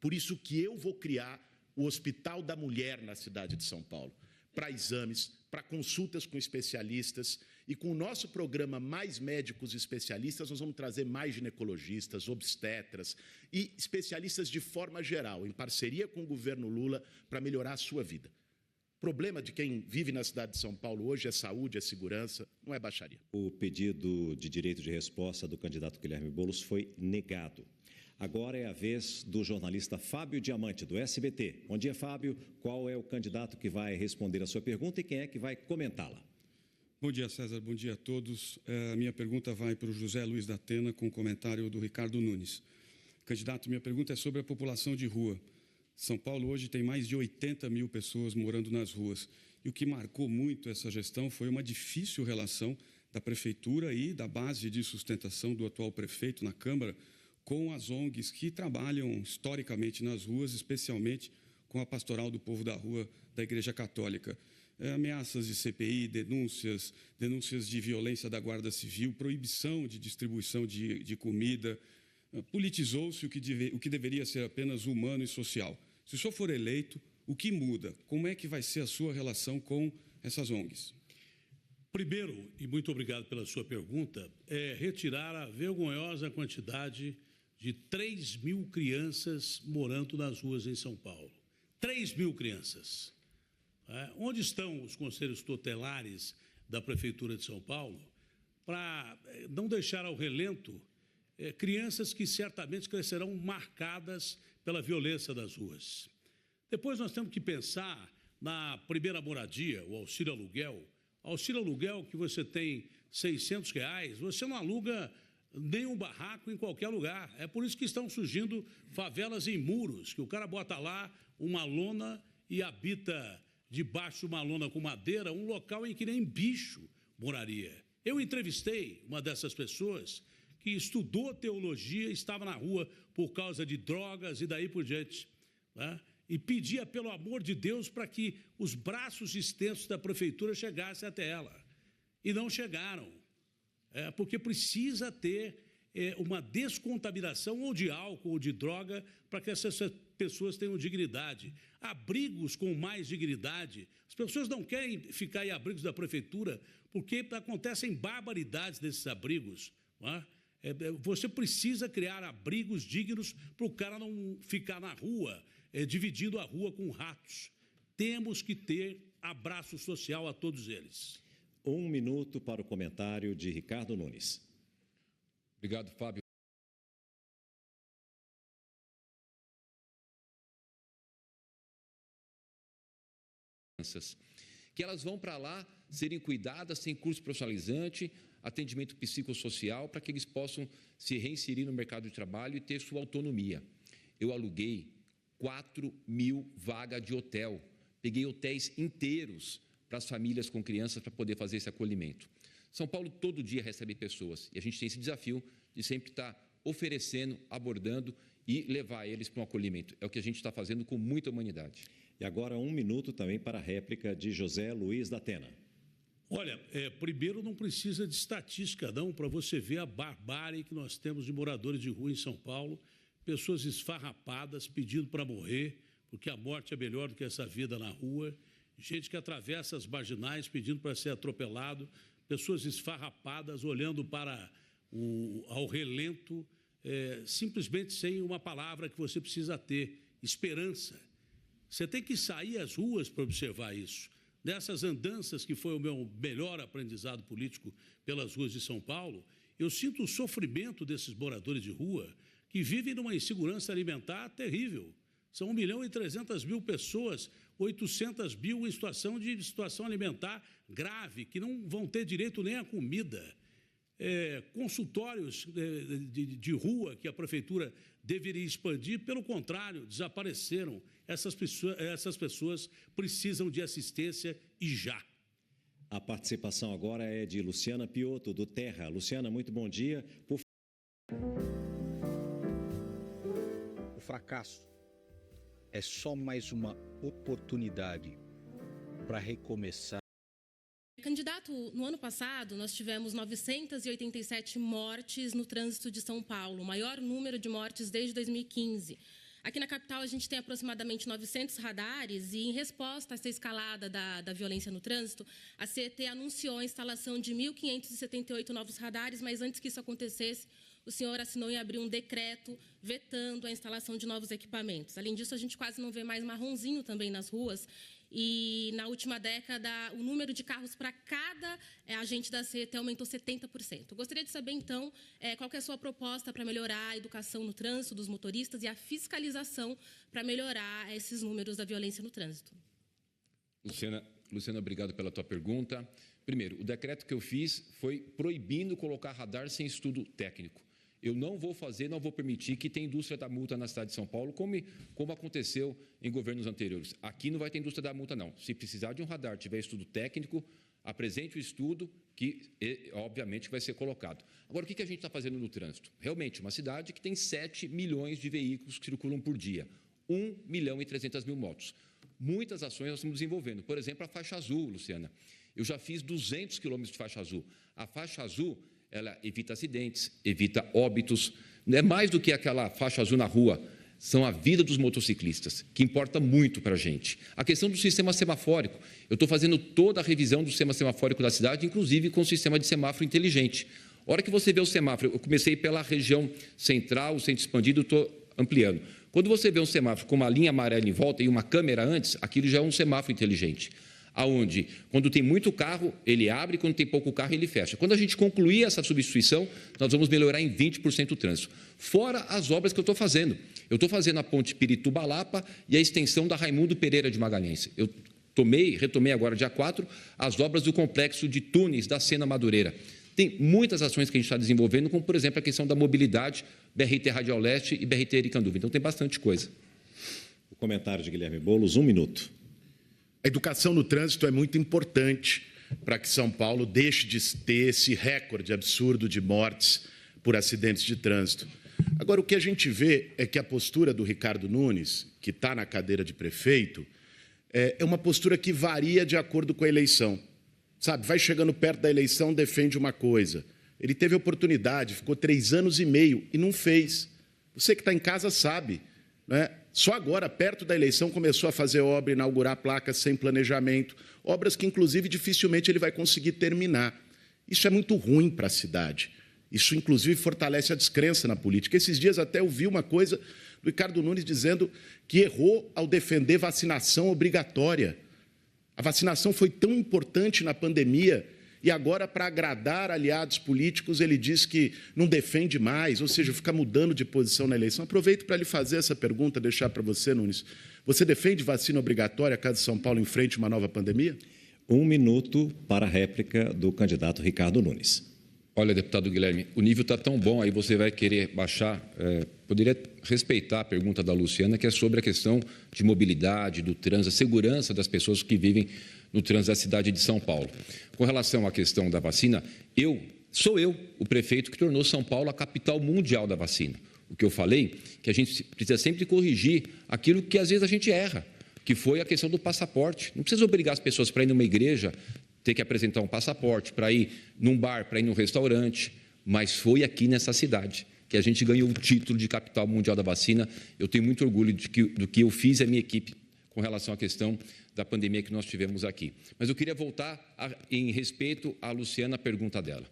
Por isso que eu vou criar o Hospital da Mulher na cidade de São Paulo, para exames, para consultas com especialistas, e com o nosso programa Mais Médicos Especialistas, nós vamos trazer mais ginecologistas, obstetras e especialistas de forma geral, em parceria com o governo Lula, para melhorar a sua vida. O problema de quem vive na cidade de São Paulo hoje é saúde, é segurança, não é baixaria. O pedido de direito de resposta do candidato Guilherme Boulos foi negado. Agora é a vez do jornalista Fábio Diamante, do SBT. Bom dia, Fábio. Qual é o candidato que vai responder a sua pergunta e quem é que vai comentá-la? Bom dia, César. Bom dia a todos. A minha pergunta vai para o José Luiz da Atena, com o comentário do Ricardo Nunes. Candidato, minha pergunta é sobre a população de rua. São Paulo hoje tem mais de 80 mil pessoas morando nas ruas. E o que marcou muito essa gestão foi uma difícil relação da Prefeitura e da base de sustentação do atual prefeito na Câmara com as ONGs que trabalham historicamente nas ruas, especialmente com a Pastoral do Povo da Rua da Igreja Católica. Ameaças de CPI, denúncias de violência da Guarda Civil, proibição de distribuição de comida. Politizou-se o que deveria ser apenas humano e social. Se o senhor for eleito, o que muda? Como é que vai ser a sua relação com essas ONGs? Primeiro, e muito obrigado pela sua pergunta, é retirar a vergonhosa quantidade de 3 mil crianças morando nas ruas em São Paulo. 3 mil crianças. Onde estão os conselhos tutelares da Prefeitura de São Paulo para não deixar ao relento crianças que certamente crescerão marcadas pela violência das ruas? Depois nós temos que pensar na primeira moradia, o auxílio aluguel. Auxílio aluguel que você tem R$600, você não aluga nem um barraco em qualquer lugar. É por isso que estão surgindo favelas em muros, que o cara bota lá uma lona e habita debaixo de uma lona com madeira, um local em que nem bicho moraria. Eu entrevistei uma dessas pessoas que estudou teologia, estava na rua por causa de drogas e daí por diante, né? E pedia, pelo amor de Deus, para que os braços extensos da prefeitura chegassem até ela. E não chegaram, porque precisa ter uma descontaminação ou de álcool ou de droga para que essas pessoas tenham dignidade. Abrigos com mais dignidade. As pessoas não querem ficar em abrigos da prefeitura porque acontecem barbaridades nesses abrigos, não é? Você precisa criar abrigos dignos para o cara não ficar na rua, dividindo a rua com ratos. Temos que ter abraço social a todos eles. 1 minuto para o comentário de Ricardo Nunes. Obrigado, Fábio. Que elas vão para lá serem cuidadas, tem curso profissionalizante, atendimento psicossocial, para que eles possam se reinserir no mercado de trabalho e ter sua autonomia. Eu aluguei 4 mil vagas de hotel, peguei hotéis inteiros para as famílias com crianças para poder fazer esse acolhimento. São Paulo todo dia recebe pessoas e a gente tem esse desafio de sempre estar oferecendo, abordando e levar eles para um acolhimento. É o que a gente está fazendo com muita humanidade. E agora 1 minuto também para a réplica de José Luiz da Atena. Olha, primeiro não precisa de estatística não, para você ver a barbárie que nós temos de moradores de rua em São Paulo, pessoas esfarrapadas pedindo para morrer, porque a morte é melhor do que essa vida na rua, gente que atravessa as marginais pedindo para ser atropelado, pessoas esfarrapadas olhando para ao relento simplesmente sem uma palavra que você precisa ter, esperança. Você tem que sair às ruas para observar isso. Dessas andanças, que foi o meu melhor aprendizado político pelas ruas de São Paulo, eu sinto o sofrimento desses moradores de rua que vivem numa insegurança alimentar terrível. São 1.300.000 pessoas, 800.000 em situação alimentar grave, que não vão ter direito nem à comida. Consultórios de rua que a prefeitura deveria expandir, pelo contrário, desapareceram. Essas pessoas precisam de assistência e já. A participação agora é de Luciana Piotto, do Terra. Luciana, muito bom dia. O fracasso é só mais uma oportunidade para recomeçar. Candidato, no ano passado, nós tivemos 987 mortes no trânsito de São Paulo, o maior número de mortes desde 2015. Aqui na capital, a gente tem aproximadamente 900 radares e, em resposta a essa escalada da violência no trânsito, a CET anunciou a instalação de 1.578 novos radares, mas antes que isso acontecesse, o senhor assinou em abril um decreto vetando a instalação de novos equipamentos. Além disso, a gente quase não vê mais marronzinho também nas ruas. E, na última década, o número de carros para cada agente da CET aumentou 70%. Eu gostaria de saber, então, qual que é a sua proposta para melhorar a educação no trânsito dos motoristas e a fiscalização para melhorar esses números da violência no trânsito. Luciana, obrigado pela tua pergunta. Primeiro, o decreto que eu fiz foi proibindo colocar radar sem estudo técnico. Eu não vou permitir que tenha indústria da multa na cidade de São Paulo, como aconteceu em governos anteriores. Aqui não vai ter indústria da multa, não. Se precisar de um radar, tiver estudo técnico, apresente o estudo, que obviamente vai ser colocado. Agora, o que a gente está fazendo no trânsito? Realmente, uma cidade que tem 7 milhões de veículos que circulam por dia, 1.300.000 motos. Muitas ações nós estamos desenvolvendo. Por exemplo, a faixa azul, Luciana. Eu já fiz 200 quilômetros de faixa azul. A faixa azul, ela evita acidentes, evita óbitos. Não é mais do que aquela faixa azul na rua, são a vida dos motociclistas, que importa muito para a gente. A questão do sistema semafórico. Eu estou fazendo toda a revisão do sistema semafórico da cidade, inclusive com o sistema de semáforo inteligente. A hora que você vê o semáforo, eu comecei pela região central, o centro expandido, estou ampliando. Quando você vê um semáforo com uma linha amarela em volta e uma câmera antes, aquilo já é um semáforo inteligente. Aonde, quando tem muito carro, ele abre, quando tem pouco carro, ele fecha. Quando a gente concluir essa substituição, nós vamos melhorar em 20% o trânsito. Fora as obras que eu estou fazendo. Eu estou fazendo a ponte Pirituba-Lapa e a extensão da Raimundo Pereira de Magalhães. Eu retomei agora, dia 4, as obras do complexo de túneis da Sena Madureira. Tem muitas ações que a gente está desenvolvendo, como, por exemplo, a questão da mobilidade, BRT Radial Leste e BRT Ericanduva. Então, tem bastante coisa. O comentário de Guilherme Boulos, 1 minuto. A educação no trânsito é muito importante para que São Paulo deixe de ter esse recorde absurdo de mortes por acidentes de trânsito. Agora, o que a gente vê é que a postura do Ricardo Nunes, que está na cadeira de prefeito, é uma postura que varia de acordo com a eleição. Sabe, vai chegando perto da eleição, defende uma coisa. Ele teve oportunidade, ficou 3 anos e meio e não fez. Você que está em casa sabe, né? Só agora, perto da eleição, começou a fazer obra, inaugurar placas sem planejamento, obras que, inclusive, dificilmente ele vai conseguir terminar. Isso é muito ruim para a cidade. Isso, inclusive, fortalece a descrença na política. Esses dias até eu vi uma coisa do Ricardo Nunes dizendo que errou ao defender vacinação obrigatória. A vacinação foi tão importante na pandemia e agora, para agradar aliados políticos, ele diz que não defende mais, ou seja, fica mudando de posição na eleição. Aproveito para lhe fazer essa pergunta, deixar para você, Nunes. Você defende vacina obrigatória caso São Paulo enfrente uma nova pandemia? 1 minuto para a réplica do candidato Ricardo Nunes. Olha, deputado Guilherme, o nível está tão bom, aí você vai querer baixar. Poderia respeitar a pergunta da Luciana, que é sobre a questão de mobilidade, do trânsito, a segurança das pessoas que vivem no trânsito da cidade de São Paulo. Com relação à questão da vacina, sou eu o prefeito que tornou São Paulo a capital mundial da vacina. O que eu falei, que a gente precisa sempre corrigir aquilo que às vezes a gente erra, que foi a questão do passaporte. Não precisa obrigar as pessoas para ir numa igreja, ter que apresentar um passaporte, para ir num bar, para ir num restaurante, mas foi aqui nessa cidade que a gente ganhou o título de capital mundial da vacina. Eu tenho muito orgulho do que eu fiz e a minha equipe com relação à questão da pandemia que nós tivemos aqui. Mas eu queria voltar em respeito à Luciana, a pergunta dela.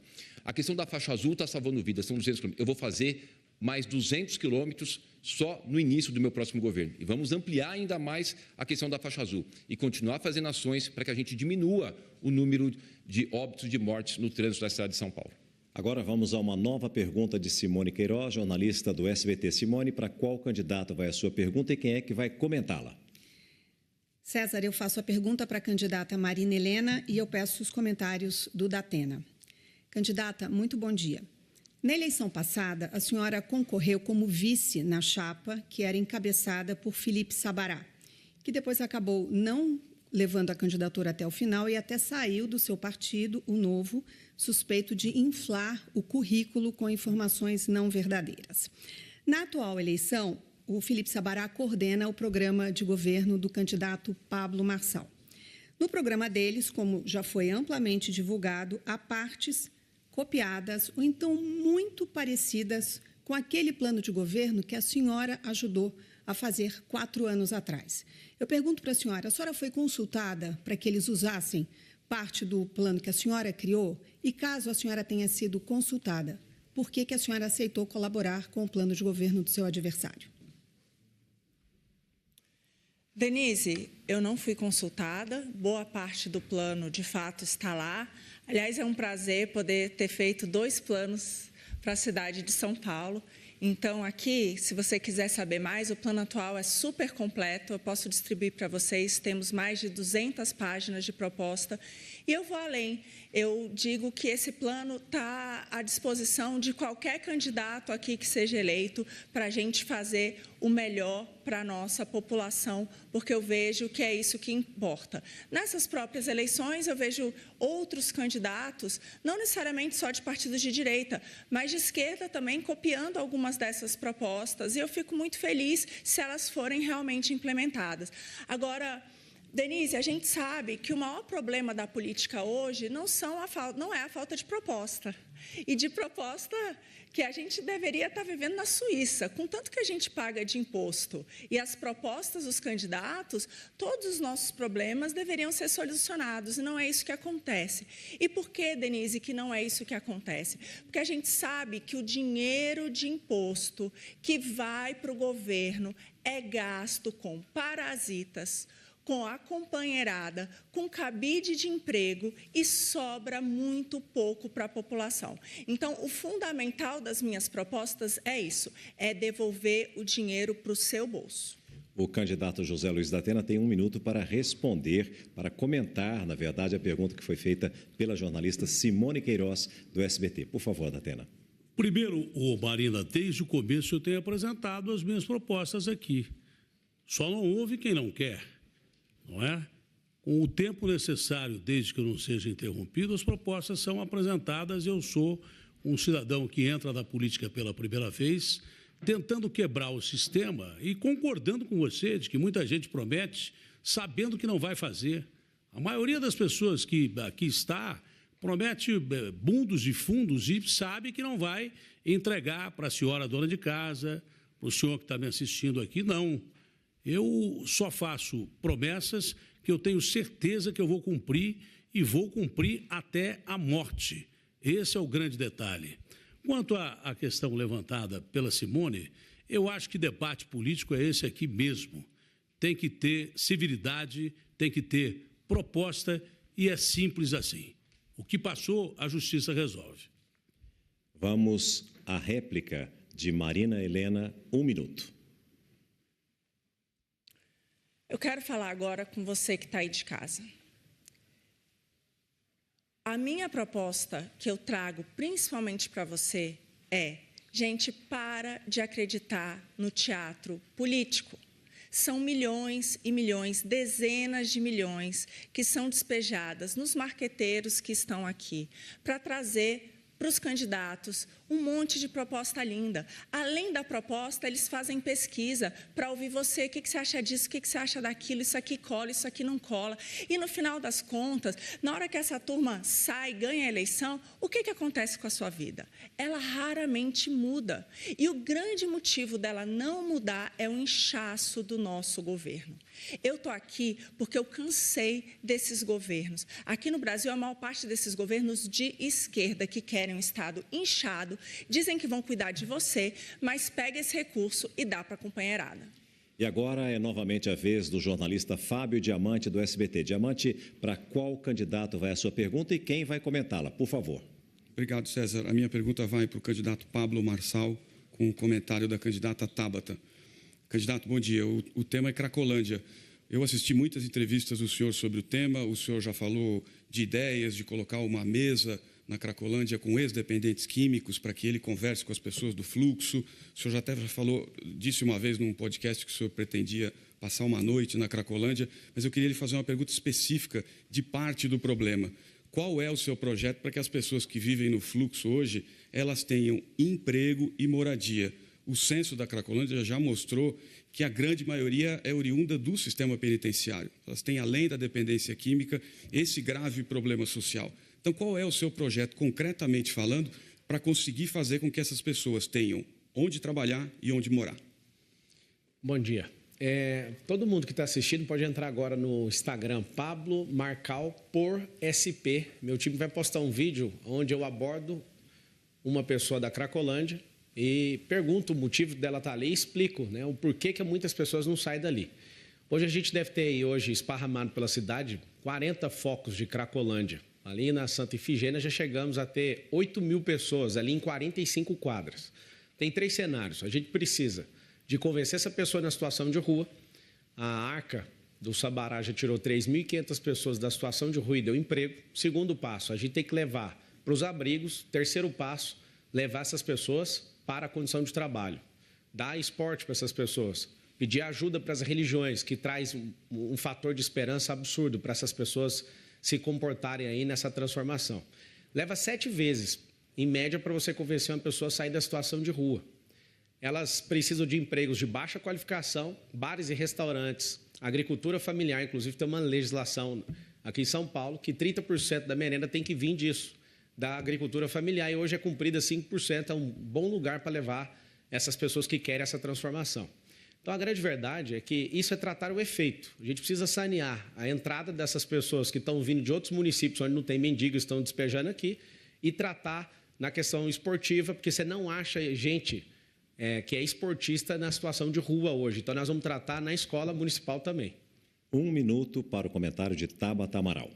A questão da faixa azul está salvando vidas, são 200 quilômetros. Eu vou fazer mais 200 quilômetros só no início do meu próximo governo. E vamos ampliar ainda mais a questão da faixa azul e continuar fazendo ações para que a gente diminua o número de óbitos, de mortes no trânsito da cidade de São Paulo. Agora vamos a uma nova pergunta de Simone Queiroz, jornalista do SBT. Simone, para qual candidato vai a sua pergunta e quem é que vai comentá-la? César, eu faço a pergunta para a candidata Marina Helena e eu peço os comentários do Datena. Candidata, muito bom dia. Na eleição passada, a senhora concorreu como vice na chapa que era encabeçada por Felipe Sabará, que depois acabou não levando a candidatura até o final e até saiu do seu partido, o Novo, suspeito de inflar o currículo com informações não verdadeiras. Na atual eleição, o Felipe Sabará coordena o programa de governo do candidato Pablo Marçal. No programa deles, como já foi amplamente divulgado, há partes copiadas ou então muito parecidas com aquele plano de governo que a senhora ajudou a fazer 4 anos atrás. Eu pergunto para a senhora foi consultada para que eles usassem parte do plano que a senhora criou? E caso a senhora tenha sido consultada, por que a senhora aceitou colaborar com o plano de governo do seu adversário? Denise, eu não fui consultada, boa parte do plano, de fato, está lá. Aliás, é um prazer poder ter feito 2 planos para a cidade de São Paulo. Então, aqui, se você quiser saber mais, o plano atual é super completo, eu posso distribuir para vocês, temos mais de 200 páginas de proposta. E eu vou além, eu digo que esse plano está à disposição de qualquer candidato aqui que seja eleito para a gente fazer o melhor para a nossa população, porque eu vejo que é isso que importa. Nessas próprias eleições, eu vejo outros candidatos, não necessariamente só de partidos de direita, mas de esquerda também, copiando algumas dessas propostas, e eu fico muito feliz se elas forem realmente implementadas. Agora, Denise, a gente sabe que o maior problema da política hoje não é a falta de proposta. E de proposta que a gente deveria estar vivendo na Suíça, com tanto que a gente paga de imposto. E as propostas dos candidatos, todos os nossos problemas deveriam ser solucionados, e não é isso que acontece. E por que, Denise, que não é isso que acontece? Porque a gente sabe que o dinheiro de imposto que vai para o governo é gasto com parasitas, com a companheirada, com cabide de emprego e sobra muito pouco para a população. Então, o fundamental das minhas propostas é isso, é devolver o dinheiro para o seu bolso. O candidato José Luiz da Atena tem 1 minuto para responder, para comentar, na verdade, a pergunta que foi feita pela jornalista Simone Queiroz, do SBT. Por favor, da Atena. Primeiro, Marina, desde o começo eu tenho apresentado as minhas propostas aqui. Só não houve quem não quer. Não é? Com o tempo necessário, desde que eu não seja interrompido, as propostas são apresentadas. Eu sou um cidadão que entra na política pela primeira vez, tentando quebrar o sistema e concordando com você de que muita gente promete, sabendo que não vai fazer. A maioria das pessoas que aqui está promete bundos e fundos e sabe que não vai entregar para a senhora dona de casa, para o senhor que está me assistindo aqui, não. Eu só faço promessas que eu tenho certeza que eu vou cumprir e vou cumprir até a morte. Esse é o grande detalhe. Quanto à questão levantada pela Simone, eu acho que debate político é esse aqui mesmo. Tem que ter civilidade, tem que ter proposta e é simples assim. O que passou, a justiça resolve. Vamos à réplica de Marina Helena, 1 minuto. Eu quero falar agora com você que está aí de casa. A minha proposta que eu trago principalmente para você é, gente, para de acreditar no teatro político. São milhões e milhões, dezenas de milhões que são despejadas nos marqueteiros que estão aqui para trazer para os candidatos um monte de proposta linda. Além da proposta, eles fazem pesquisa para ouvir você, o que você acha disso, o que você acha daquilo, isso aqui cola, isso aqui não cola. E no final das contas, na hora que essa turma sai, ganha a eleição, o que acontece com a sua vida? Ela raramente muda. E o grande motivo dela não mudar é o inchaço do nosso governo. Eu estou aqui porque eu cansei desses governos. Aqui no Brasil, a maior parte desses governos de esquerda que querem querem um Estado inchado, dizem que vão cuidar de você, mas pega esse recurso e dá para a companheirada. E agora é novamente a vez do jornalista Fábio Diamante, do SBT. Diamante, para qual candidato vai a sua pergunta e quem vai comentá-la? Por favor. Obrigado, César. A minha pergunta vai para o candidato Pablo Marçal, com o comentário da candidata Tabata. Candidato, bom dia. O tema é Cracolândia. Eu assisti muitas entrevistas do senhor sobre o tema. O senhor já falou de ideias de colocar uma mesa na Cracolândia com ex-dependentes químicos para que ele converse com as pessoas do fluxo. O senhor já até falou, disse uma vez num podcast que o senhor pretendia passar uma noite na Cracolândia, mas eu queria lhe fazer uma pergunta específica de parte do problema. Qual é o seu projeto para que as pessoas que vivem no fluxo hoje, elas tenham emprego e moradia? O censo da Cracolândia já mostrou que a grande maioria é oriunda do sistema penitenciário. Elas têm, além da dependência química, esse grave problema social. Então, qual é o seu projeto, concretamente falando, para conseguir fazer com que essas pessoas tenham onde trabalhar e onde morar? Bom dia. Todo mundo que está assistindo pode entrar agora no Instagram, Pablo Marçal por SP. Meu time vai postar um vídeo onde eu abordo uma pessoa da Cracolândia e pergunto o motivo dela estar ali e explico, né, o porquê que muitas pessoas não saem dali. Hoje a gente deve ter aí, hoje, esparramado pela cidade, 40 focos de Cracolândia. Ali na Santa Ifigênia já chegamos a ter 8.000 pessoas ali em 45 quadras. Tem 3 cenários. A gente precisa de convencer essa pessoa na situação de rua. A Arca do Sabará já tirou 3.500 pessoas da situação de rua e deu emprego. Segundo passo, a gente tem que levar para os abrigos. Terceiro passo, levar essas pessoas para a condição de trabalho. Dar esporte para essas pessoas. Pedir ajuda para as religiões, que traz um fator de esperança absurdo para essas pessoas se comportarem aí nessa transformação. Leva 7 vezes, em média, para você convencer uma pessoa a sair da situação de rua. Elas precisam de empregos de baixa qualificação, bares e restaurantes, agricultura familiar, inclusive tem uma legislação aqui em São Paulo que 30% da merenda tem que vir disso, da agricultura familiar, e hoje é cumprida 5%, é um bom lugar para levar essas pessoas que querem essa transformação. Então, a grande verdade é que isso é tratar o efeito. A gente precisa sanear a entrada dessas pessoas que estão vindo de outros municípios onde não tem mendigos, estão despejando aqui, e tratar na questão esportiva, porque você não acha gente que é esportista na situação de rua hoje. Então, nós vamos tratar na escola municipal também. 1 minuto para o comentário de Tabata Amaral.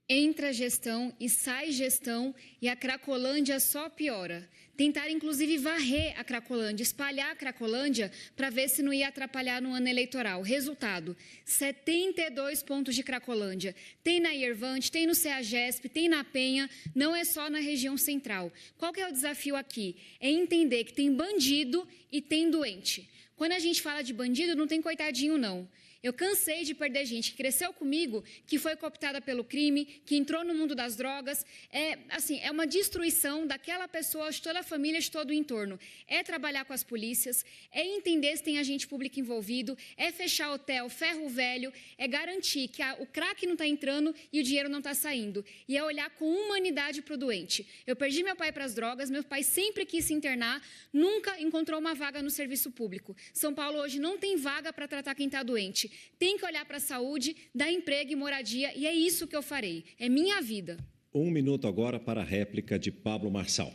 Entra gestão e sai gestão e a Cracolândia só piora. Tentaram, inclusive, varrer a Cracolândia, espalhar a Cracolândia para ver se não ia atrapalhar no ano eleitoral. Resultado, 72 pontos de Cracolândia. Tem na Iervante, tem no CEAGESP, tem na Penha, não é só na região central. Qual que é o desafio aqui? É entender que tem bandido e tem doente. Quando a gente fala de bandido, não tem coitadinho, não. Eu cansei de perder gente que cresceu comigo, que foi cooptada pelo crime, que entrou no mundo das drogas. É uma destruição daquela pessoa, de toda a família, de todo o entorno. É trabalhar com as polícias, é entender se tem agente público envolvido, é fechar hotel, ferro velho, é garantir que o crack não está entrando e o dinheiro não está saindo. E é olhar com humanidade para o doente. Eu perdi meu pai para as drogas, meu pai sempre quis se internar, nunca encontrou uma vaga no serviço público. São Paulo hoje não tem vaga para tratar quem está doente. Tem que olhar para a saúde, dar emprego e moradia, e é isso que eu farei. É minha vida. 1 minuto agora para a réplica de Pablo Marçal.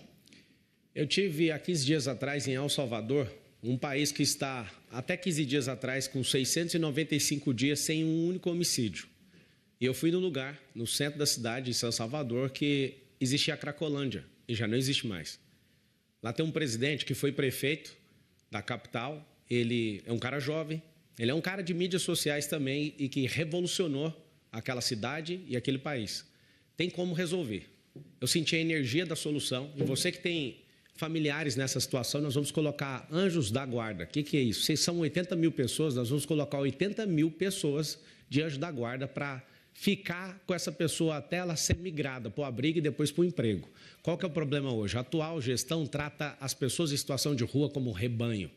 Eu tive há 15 dias atrás em El Salvador, um país que está até 15 dias atrás com 695 dias sem um único homicídio. E eu fui no lugar, no centro da cidade, em São Salvador, que existia a Cracolândia e já não existe mais. Lá tem um presidente que foi prefeito da capital, ele é um cara jovem, ele é um cara de mídias sociais também e que revolucionou aquela cidade e aquele país. Tem como resolver. Eu senti a energia da solução. E você que tem familiares nessa situação, nós vamos colocar anjos da guarda. O que é isso? Vocês são 80 mil pessoas, nós vamos colocar 80 mil pessoas de anjo da guarda para ficar com essa pessoa até ela ser migrada para o abrigo e depois para o emprego. Qual que é o problema hoje? A atual gestão trata as pessoas em situação de rua como rebanho.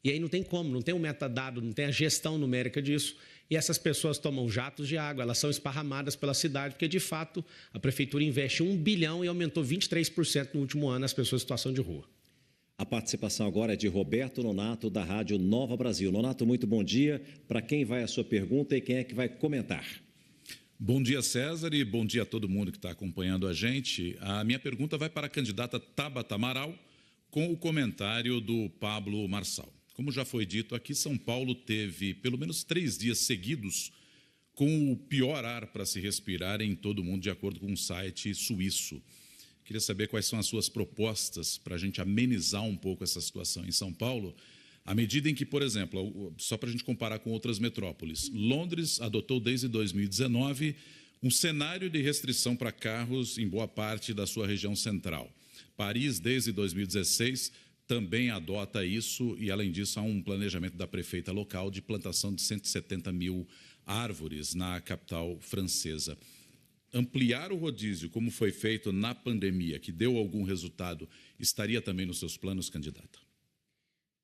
E aí não tem como, não tem um metadado, não tem a gestão numérica disso. E essas pessoas tomam jatos de água, elas são esparramadas pela cidade, porque, de fato, a prefeitura investe 1 bilhão e aumentou 23% no último ano as pessoas em situação de rua. A participação agora é de Roberto Nonato, da Rádio Nova Brasil. Nonato, muito bom dia. Para quem vai a sua pergunta e quem é que vai comentar? Bom dia, César, e bom dia a todo mundo que está acompanhando a gente. A minha pergunta vai para a candidata Tabata Amaral, com o comentário do Pablo Marçal. Como já foi dito aqui, São Paulo teve pelo menos 3 dias seguidos com o pior ar para se respirar em todo o mundo, de acordo com um site suíço. Queria saber quais são as suas propostas para a gente amenizar um pouco essa situação em São Paulo, à medida em que, por exemplo, só para a gente comparar com outras metrópoles, Londres adotou desde 2019 um cenário de restrição para carros em boa parte da sua região central. Paris, desde 2016, também adota isso e, além disso, há um planejamento da prefeita local de plantação de 170 mil árvores na capital francesa. Ampliar o rodízio, como foi feito na pandemia, que deu algum resultado, estaria também nos seus planos, candidata?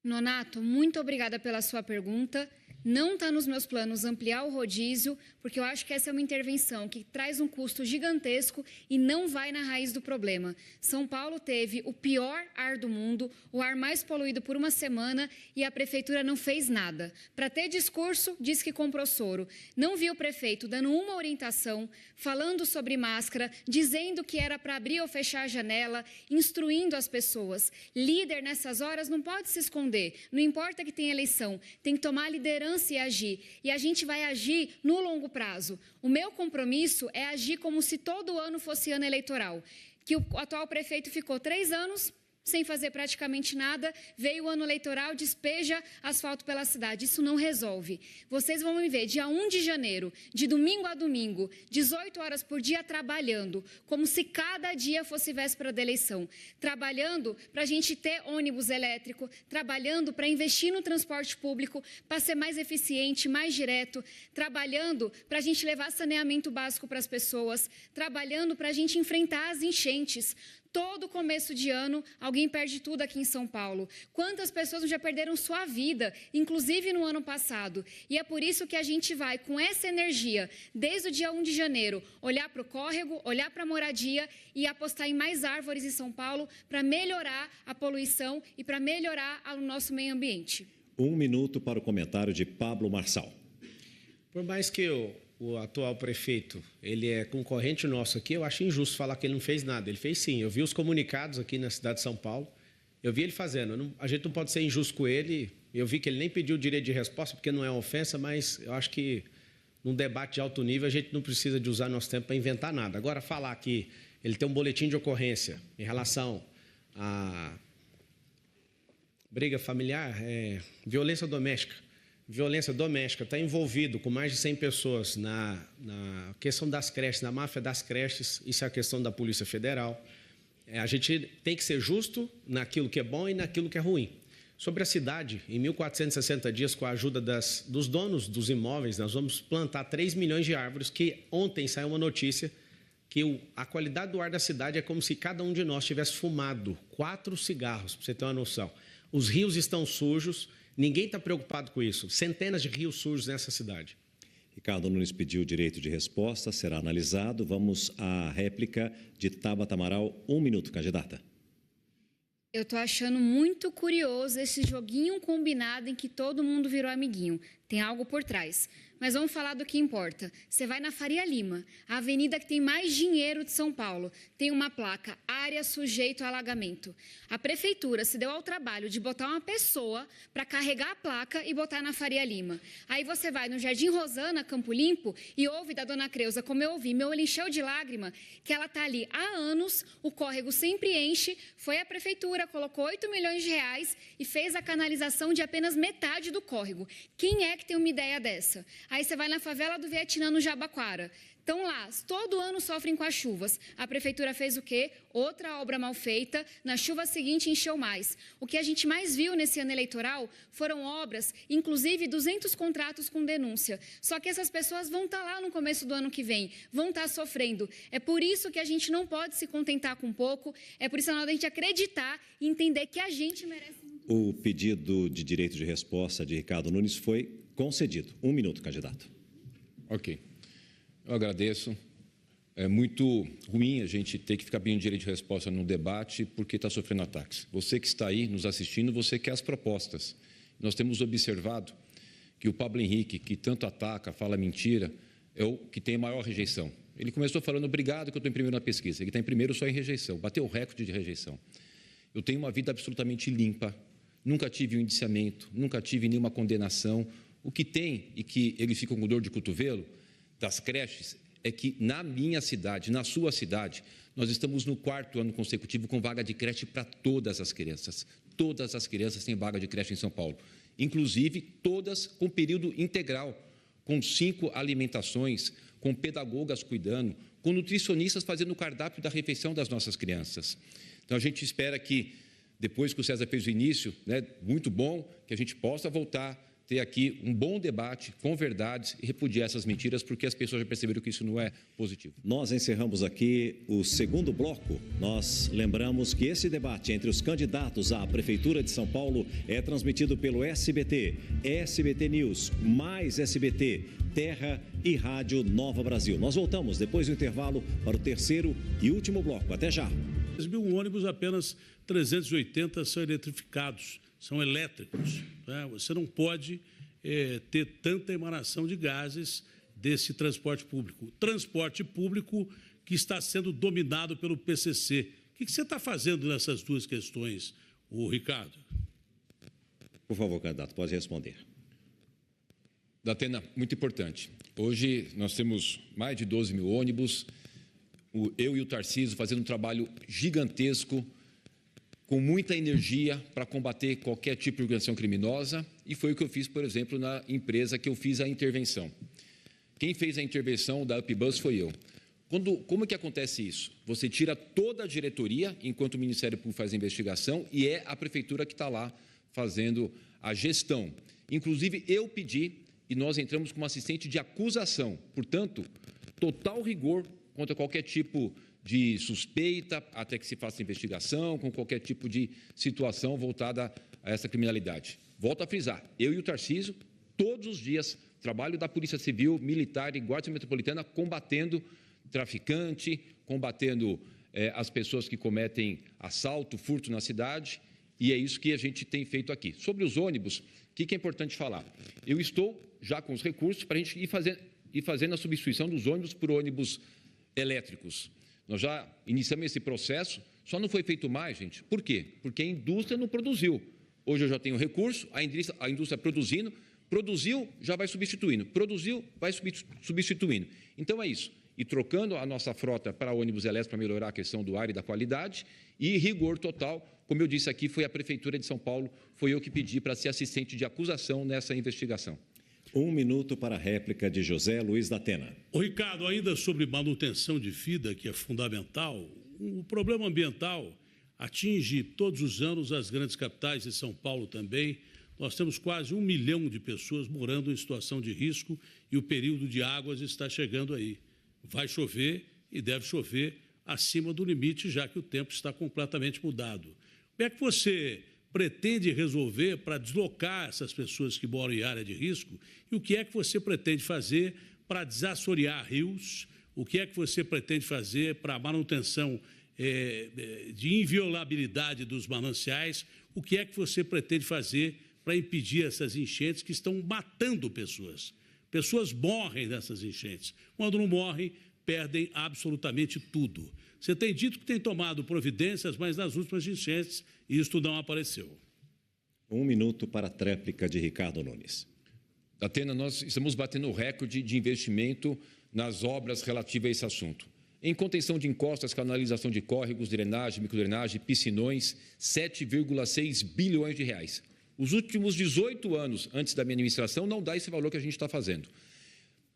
Nonato, muito obrigada pela sua pergunta. Não está nos meus planos ampliar o rodízio, porque eu acho que essa é uma intervenção que traz um custo gigantesco e não vai na raiz do problema. São Paulo teve o pior ar do mundo, o ar mais poluído por uma semana e a prefeitura não fez nada. Para ter discurso, diz que comprou soro. Não viu o prefeito dando uma orientação, falando sobre máscara, dizendo que era para abrir ou fechar a janela, instruindo as pessoas. Líder, nessas horas, não pode se esconder. Não importa que tenha eleição, tem que tomar liderança e agir. E a gente vai agir no longo prazo. O meu compromisso é agir como se todo ano fosse ano eleitoral. Que o atual prefeito ficou 3 anos sem fazer praticamente nada, veio o ano eleitoral, despeja asfalto pela cidade. Isso não resolve. Vocês vão me ver dia 1 de janeiro, de domingo a domingo, 18 horas por dia trabalhando, como se cada dia fosse véspera da eleição. Trabalhando para a gente ter ônibus elétrico, trabalhando para investir no transporte público, para ser mais eficiente, mais direto, trabalhando para a gente levar saneamento básico para as pessoas, trabalhando para a gente enfrentar as enchentes. Todo começo de ano, alguém perde tudo aqui em São Paulo. Quantas pessoas já perderam sua vida, inclusive no ano passado? E é por isso que a gente vai, com essa energia, desde o dia 1 de janeiro, olhar para o córrego, olhar para a moradia e apostar em mais árvores em São Paulo para melhorar a poluição e para melhorar o nosso meio ambiente. 1 minuto para o comentário de Pablo Marçal. Por mais que o atual prefeito, ele é concorrente nosso aqui, eu acho injusto falar que ele não fez nada. Ele fez sim. Eu vi os comunicados aqui na cidade de São Paulo, eu vi ele fazendo. A gente não pode ser injusto com ele. Eu vi que ele nem pediu direito de resposta, porque não é ofensa, mas eu acho que num debate de alto nível a gente não precisa de usar nosso tempo para inventar nada. Agora, falar que ele tem um boletim de ocorrência em relação a briga familiar, violência doméstica. Violência doméstica, está envolvido com mais de 100 pessoas na questão das creches, na máfia das creches, isso é a questão da Polícia Federal. A gente tem que ser justo naquilo que é bom e naquilo que é ruim. Sobre a cidade, em 1.460 dias, com a ajuda dos donos dos imóveis, nós vamos plantar 3 milhões de árvores, que ontem saiu uma notícia que a qualidade do ar da cidade é como se cada um de nós tivesse fumado 4 cigarros, para você ter uma noção. Os rios estão sujos. Ninguém está preocupado com isso. Centenas de rios sujos nessa cidade. Ricardo Nunes pediu o direito de resposta, será analisado. Vamos à réplica de Tabata Amaral. 1 minuto, candidata. Eu estou achando muito curioso esse joguinho combinado em que todo mundo virou amiguinho. Tem algo por trás. Mas vamos falar do que importa. Você vai na Faria Lima, a avenida que tem mais dinheiro de São Paulo. Tem uma placa, área sujeito a alagamento. A prefeitura se deu ao trabalho de botar uma pessoa para carregar a placa e botar na Faria Lima. Aí você vai no Jardim Rosana, Campo Limpo, e ouve da dona Creuza, como eu ouvi, meu olho encheu de lágrima, que ela está ali há anos, o córrego sempre enche, foi a prefeitura, colocou 8 milhões de reais e fez a canalização de apenas metade do córrego. Quem é que tem uma ideia dessa? Aí você vai na favela do Vietnã, no Jabaquara. Estão lá, todo ano sofrem com as chuvas. A prefeitura fez o quê? Outra obra mal feita, na chuva seguinte encheu mais. O que a gente mais viu nesse ano eleitoral foram obras, inclusive 200 contratos com denúncia. Só que essas pessoas vão estar lá no começo do ano que vem, vão estar sofrendo. É por isso que a gente não pode se contentar com pouco, é por isso que é hora da gente acreditar e entender que a gente merece. O pedido de direito de resposta de Ricardo Nunes foi concedido. 1 minuto, candidato. Ok. Eu agradeço. É muito ruim a gente ter que ficar pedindo direito de resposta num debate porque está sofrendo ataques. Você que está aí nos assistindo, você quer as propostas. Nós temos observado que o Pablo Henrique, que tanto ataca, fala mentira, é o que tem a maior rejeição. Ele começou falando, obrigado que eu estou em primeiro na pesquisa. Ele está em primeiro só em rejeição, bateu o recorde de rejeição. Eu tenho uma vida absolutamente limpa, nunca tive um indiciamento, nunca tive nenhuma condenação. O que tem, e que eles ficam com dor de cotovelo, das creches, é que na minha cidade, na sua cidade, nós estamos no 4º ano consecutivo com vaga de creche para todas as crianças. Todas as crianças têm vaga de creche em São Paulo, inclusive todas com período integral, com 5 alimentações, com pedagogas cuidando, com nutricionistas fazendo o cardápio da refeição das nossas crianças. Então, a gente espera que, depois que o César fez o início, muito bom, que a gente possa voltar, ter aqui um bom debate com verdades e repudiar essas mentiras, porque as pessoas já perceberam que isso não é positivo. Nós encerramos aqui o segundo bloco. Nós lembramos que esse debate entre os candidatos à Prefeitura de São Paulo é transmitido pelo SBT, SBT News, mais SBT, Terra e Rádio Nova Brasil. Nós voltamos depois do intervalo para o terceiro e último bloco. Até já. 3.000 ônibus, apenas 380 são eletrificados, são elétricos. Né? Você não pode ter tanta emanação de gases desse transporte público. Transporte público que está sendo dominado pelo PCC. O que você está fazendo nessas duas questões, Ricardo? Por favor, candidato, pode responder. Datena, muito importante. Hoje nós temos mais de 12 mil ônibus, eu e o Tarcísio fazendo um trabalho gigantesco, com muita energia para combater qualquer tipo de organização criminosa, e foi o que eu fiz, por exemplo, na empresa que eu fiz a intervenção. Quem fez a intervenção da UpBus foi eu. Como que acontece isso? Você tira toda a diretoria, enquanto o Ministério Público faz a investigação, e é a Prefeitura que está lá fazendo a gestão. Inclusive, eu pedi, e nós entramos como assistente de acusação. Portanto, total rigor contra qualquer tipo de suspeita, até que se faça investigação, com qualquer tipo de situação voltada a essa criminalidade. Volto a frisar, eu e o Tarcísio, todos os dias, trabalho da Polícia Civil, Militar e Guarda Metropolitana, combatendo traficante, combatendo as pessoas que cometem assalto, furto na cidade, e é isso que a gente tem feito aqui. Sobre os ônibus, o que é importante falar? Eu estou já com os recursos para a gente ir fazendo a substituição dos ônibus por ônibus elétricos. Nós já iniciamos esse processo, só não foi feito mais, gente. Por quê? Porque a indústria não produziu. Hoje eu já tenho recurso, a indústria produziu, já vai substituindo. Produziu, vai substituindo. Então é isso. E trocando a nossa frota para ônibus elétricos para melhorar a questão do ar e da qualidade, e rigor total, como eu disse aqui, foi a Prefeitura de São Paulo, foi eu que pedi para ser assistente de acusação nessa investigação. 1 minuto para a réplica de José Luiz da Atena. Ricardo, ainda sobre manutenção de vida, que é fundamental, o problema ambiental atinge todos os anos as grandes capitais, e São Paulo também. Nós temos quase 1 milhão de pessoas morando em situação de risco e o período de águas está chegando aí. Vai chover e deve chover acima do limite, já que o tempo está completamente mudado. Como é que você pretende resolver para deslocar essas pessoas que moram em área de risco? E o que é que você pretende fazer para desassorear rios? O que é que você pretende fazer para a manutenção de inviolabilidade dos mananciais? O que é que você pretende fazer para impedir essas enchentes que estão matando pessoas? Pessoas morrem nessas enchentes. Quando não morrem, perdem absolutamente tudo. Você tem dito que tem tomado providências, mas nas últimas enchentes isto não apareceu. 1 minuto para a tréplica de Ricardo Nunes. Atena, nós estamos batendo o recorde de investimento nas obras relativas a esse assunto. Em contenção de encostas, canalização de córregos, drenagem, microdrenagem, piscinões, 7,6 bilhões de reais. Os últimos 18 anos antes da minha administração não dá esse valor que a gente está fazendo.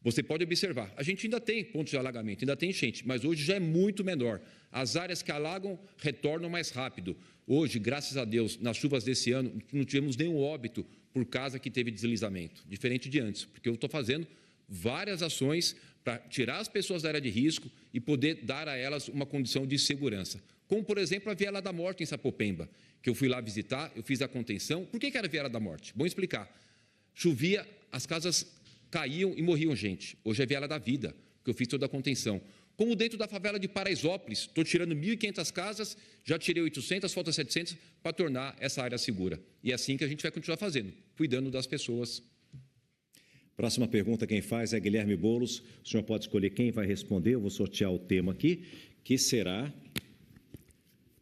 Você pode observar, a gente ainda tem pontos de alagamento, ainda tem enchente, mas hoje já é muito menor. As áreas que alagam retornam mais rápido. Hoje, graças a Deus, nas chuvas desse ano, não tivemos nenhum óbito por causa que teve deslizamento, diferente de antes, porque eu estou fazendo várias ações para tirar as pessoas da área de risco e poder dar a elas uma condição de segurança. Como, por exemplo, a Viela da Morte em Sapopemba, que eu fui lá visitar, eu fiz a contenção. Por que era a Viela da Morte? Bom explicar. Chovia, as casas caíam e morriam gente. Hoje é Viela da Vida, que eu fiz toda a contenção. Como dentro da favela de Paraisópolis, estou tirando 1.500 casas, já tirei 800, falta 700, para tornar essa área segura. E é assim que a gente vai continuar fazendo, cuidando das pessoas. Próxima pergunta quem faz é Guilherme Boulos. O senhor pode escolher quem vai responder. Eu vou sortear o tema aqui, que será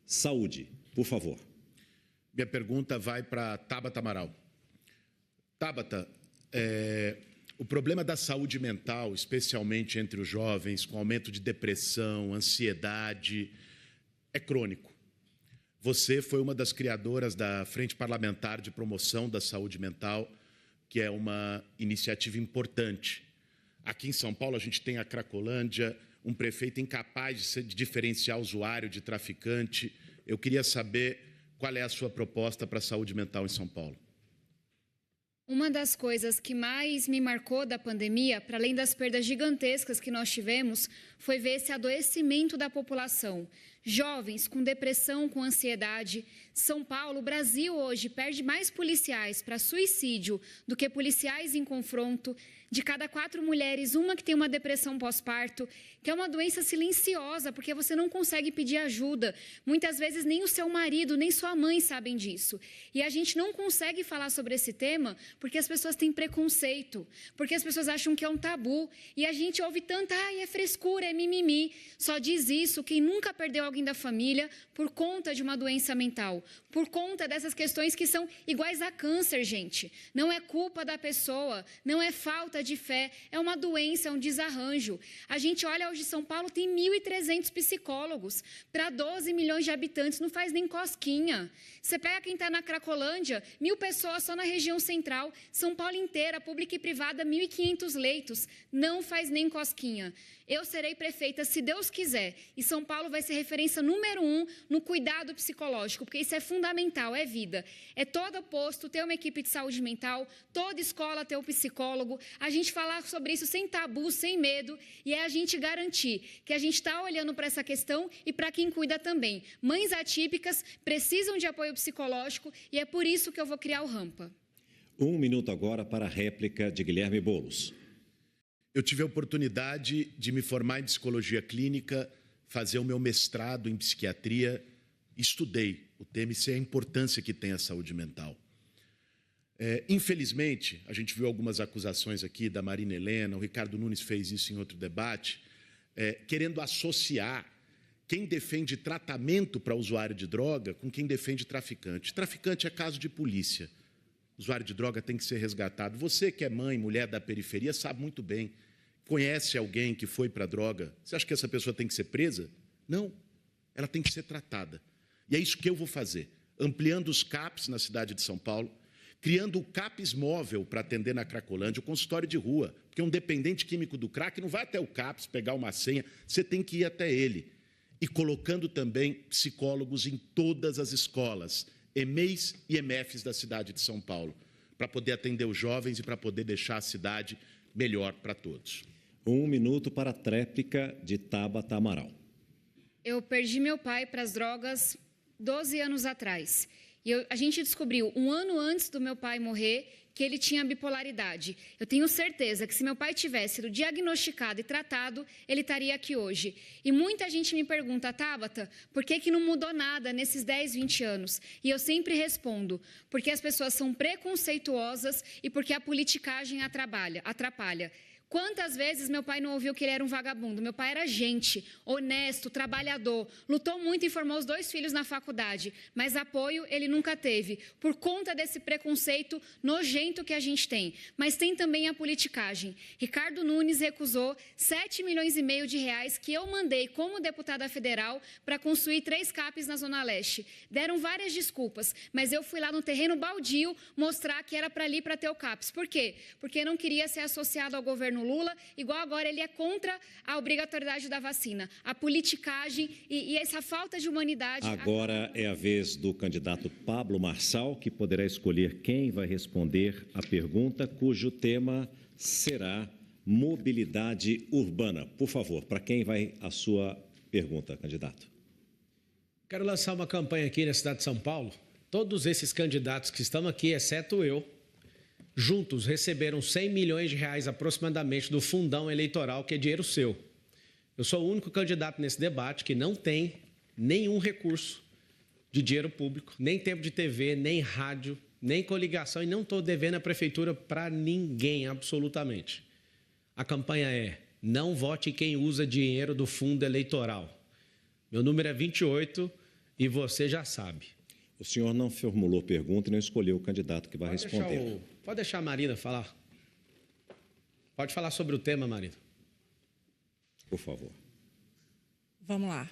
saúde. Por favor. Minha pergunta vai para Tabata Amaral. Tabata, o problema da saúde mental, especialmente entre os jovens, com aumento de depressão, ansiedade, é crônico. Você foi uma das criadoras da Frente Parlamentar de Promoção da Saúde Mental, que é uma iniciativa importante. Aqui em São Paulo, a gente tem a Cracolândia, um prefeito incapaz de diferenciar usuário de traficante. Eu queria saber qual é a sua proposta para a saúde mental em São Paulo. Uma das coisas que mais me marcou da pandemia, para além das perdas gigantescas que nós tivemos, foi ver esse adoecimento da população. Jovens com depressão, com ansiedade. São Paulo, o Brasil hoje perde mais policiais para suicídio do que policiais em confronto. De cada 4 mulheres, uma que tem uma depressão pós-parto, que é uma doença silenciosa, porque você não consegue pedir ajuda. Muitas vezes nem o seu marido, nem sua mãe sabem disso. E a gente não consegue falar sobre esse tema porque as pessoas têm preconceito, porque as pessoas acham que é um tabu. E a gente ouve tanta, é frescura, é mimimi. Só diz isso quem nunca perdeu alguém da família por conta de uma doença mental, por conta dessas questões que são iguais a câncer, gente. Não é culpa da pessoa, não é falta de fé, é uma doença, é um desarranjo. A gente olha hoje, São Paulo tem 1.300 psicólogos para 12 milhões de habitantes, não faz nem cosquinha. Você pega quem está na Cracolândia, 1.000 pessoas só na região central, São Paulo inteira, pública e privada, 1.500 leitos, não faz nem cosquinha. Eu serei prefeita, se Deus quiser, e São Paulo vai ser referência número 1 no cuidado psicológico, porque isso é fundamental, é vida. É todo posto ter uma equipe de saúde mental, toda escola ter um psicólogo, a gente falar sobre isso sem tabu, sem medo, e é a gente garantir que a gente está olhando para essa questão e para quem cuida também. Mães atípicas precisam de apoio psicológico e é por isso que eu vou criar o Rampa. 1 minuto agora para a réplica de Guilherme Boulos. Eu tive a oportunidade de me formar em psicologia clínica, fazer o meu mestrado em psiquiatria, estudei o tema e sei a importância que tem a saúde mental. Infelizmente, a gente viu algumas acusações aqui da Marina Helena, o Ricardo Nunes fez isso em outro debate, querendo associar quem defende tratamento para usuário de droga com quem defende traficante. Traficante é caso de polícia. O usuário de droga tem que ser resgatado. Você que é mãe, mulher da periferia, sabe muito bem. Conhece alguém que foi para a droga? Você acha que essa pessoa tem que ser presa? Não. Ela tem que ser tratada. E é isso que eu vou fazer. Ampliando os CAPs na cidade de São Paulo, criando o CAPs móvel para atender na Cracolândia, o consultório de rua. Porque um dependente químico do crack não vai até o CAPs pegar uma senha, você tem que ir até ele. E colocando também psicólogos em todas as escolas, EMEIs e EMEFs da cidade de São Paulo, para poder atender os jovens e para poder deixar a cidade melhor para todos. 1 minuto para a tréplica de Tabata Amaral. Eu perdi meu pai para as drogas 12 anos atrás. E a gente descobriu, 1 ano antes do meu pai morrer, que ele tinha bipolaridade. Eu tenho certeza que se meu pai tivesse sido diagnosticado e tratado, ele estaria aqui hoje. E muita gente me pergunta, Tabata, por que não mudou nada nesses 10, 20 anos? E eu sempre respondo, porque as pessoas são preconceituosas e porque a politicagem atrapalha. Quantas vezes meu pai não ouviu que ele era um vagabundo? Meu pai era gente, honesto, trabalhador, lutou muito e formou os 2 filhos na faculdade, mas apoio ele nunca teve, por conta desse preconceito nojento que a gente tem. Mas tem também a politicagem. Ricardo Nunes recusou 7,5 milhões de reais que eu mandei como deputada federal para construir 3 CAPs na Zona Leste. Deram várias desculpas, mas eu fui lá no terreno baldio mostrar que era para ali para ter o CAPs. Por quê? Porque não queria ser associado ao governo Lula, igual agora ele é contra a obrigatoriedade da vacina. A politicagem e essa falta de humanidade... Agora é a vez do candidato Pablo Marçal, que poderá escolher quem vai responder a pergunta, cujo tema será mobilidade urbana. Por favor, para quem vai a sua pergunta, candidato? Quero lançar uma campanha aqui na cidade de São Paulo. Todos esses candidatos que estão aqui, exceto eu, juntos receberam 100 milhões de reais aproximadamente do fundão eleitoral, que é dinheiro seu. Eu sou o único candidato nesse debate que não tem nenhum recurso de dinheiro público, nem tempo de TV, nem rádio, nem coligação e não estou devendo a prefeitura para ninguém, absolutamente. A campanha é: não vote quem usa dinheiro do fundo eleitoral. Meu número é 28 e você já sabe. O senhor não formulou pergunta e não escolheu o candidato que vai responder. Pode deixar a Marina falar. Pode falar sobre o tema, Marina. Por favor. Vamos lá.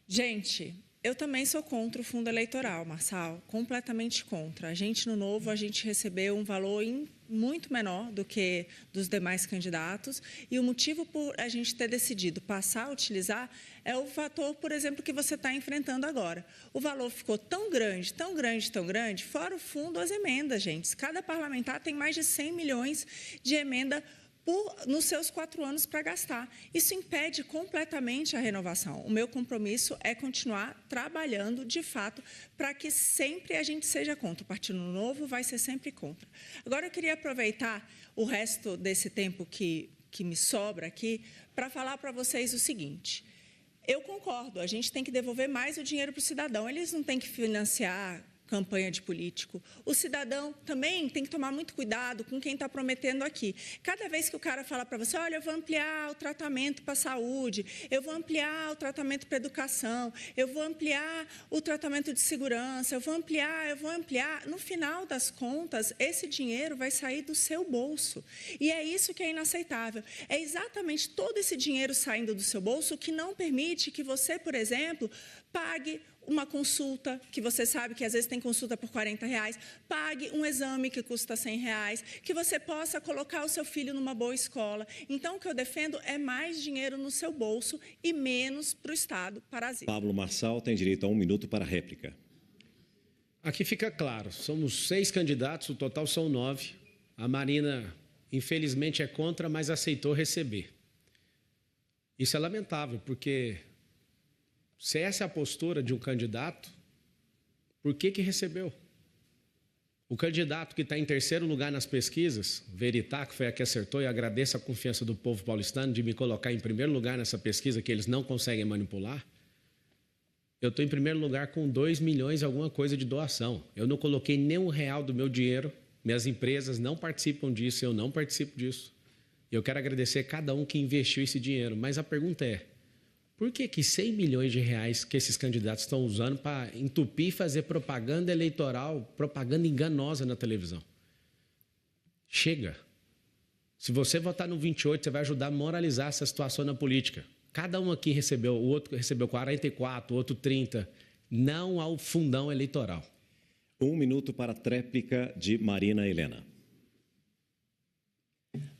Gente, eu também sou contra o fundo eleitoral, Marçal, completamente contra. A gente, no Novo, a gente recebeu um valor muito menor do que dos demais candidatos, e o motivo por a gente ter decidido passar a utilizar é o fator, por exemplo, que você está enfrentando agora. O valor ficou tão grande, tão grande, tão grande, fora o fundo, as emendas, gente. Cada parlamentar tem mais de 100 milhões de emenda nos seus 4 anos para gastar. Isso impede completamente a renovação. O meu compromisso é continuar trabalhando, de fato, para que sempre a gente seja contra. O Partido Novo vai ser sempre contra. Agora, eu queria aproveitar o resto desse tempo que me sobra aqui para falar para vocês o seguinte. Eu concordo, a gente tem que devolver mais o dinheiro para o cidadão. Eles não têm que financiar campanha de político. O cidadão também tem que tomar muito cuidado com quem está prometendo aqui. Cada vez que o cara fala para você, olha, eu vou ampliar o tratamento para a saúde, eu vou ampliar o tratamento para a educação, eu vou ampliar o tratamento de segurança, eu vou ampliar, no final das contas, esse dinheiro vai sair do seu bolso. E é isso que é inaceitável. É exatamente todo esse dinheiro saindo do seu bolso que não permite que você, por exemplo, pague uma consulta, que você sabe que às vezes tem consulta por R$40, pague um exame que custa R$100, que você possa colocar o seu filho numa boa escola. Então, o que eu defendo é mais dinheiro no seu bolso e menos para o Estado parasita. Pablo Marçal tem direito a 1 minuto para a réplica. Aqui fica claro, somos 6 candidatos, o total são 9. A Marina, infelizmente, é contra, mas aceitou receber. Isso é lamentável, porque se essa é a postura de um candidato, por que recebeu? O candidato que está em 3º lugar nas pesquisas, Veritá, que foi a que acertou, e agradeço a confiança do povo paulistano de me colocar em 1º lugar nessa pesquisa que eles não conseguem manipular, eu estou em 1º lugar com 2 milhões e alguma coisa de doação. Eu não coloquei nem R$1 do meu dinheiro, minhas empresas não participam disso, eu não participo disso. Eu quero agradecer a cada um que investiu esse dinheiro, mas a pergunta é, por que 100 milhões de reais que esses candidatos estão usando para entupir e fazer propaganda eleitoral, propaganda enganosa na televisão? Chega. Se você votar no 28, você vai ajudar a moralizar essa situação na política. Cada um aqui recebeu, o outro recebeu 44, o outro 30. Não ao fundão eleitoral. 1 minuto para a tréplica de Marina Helena.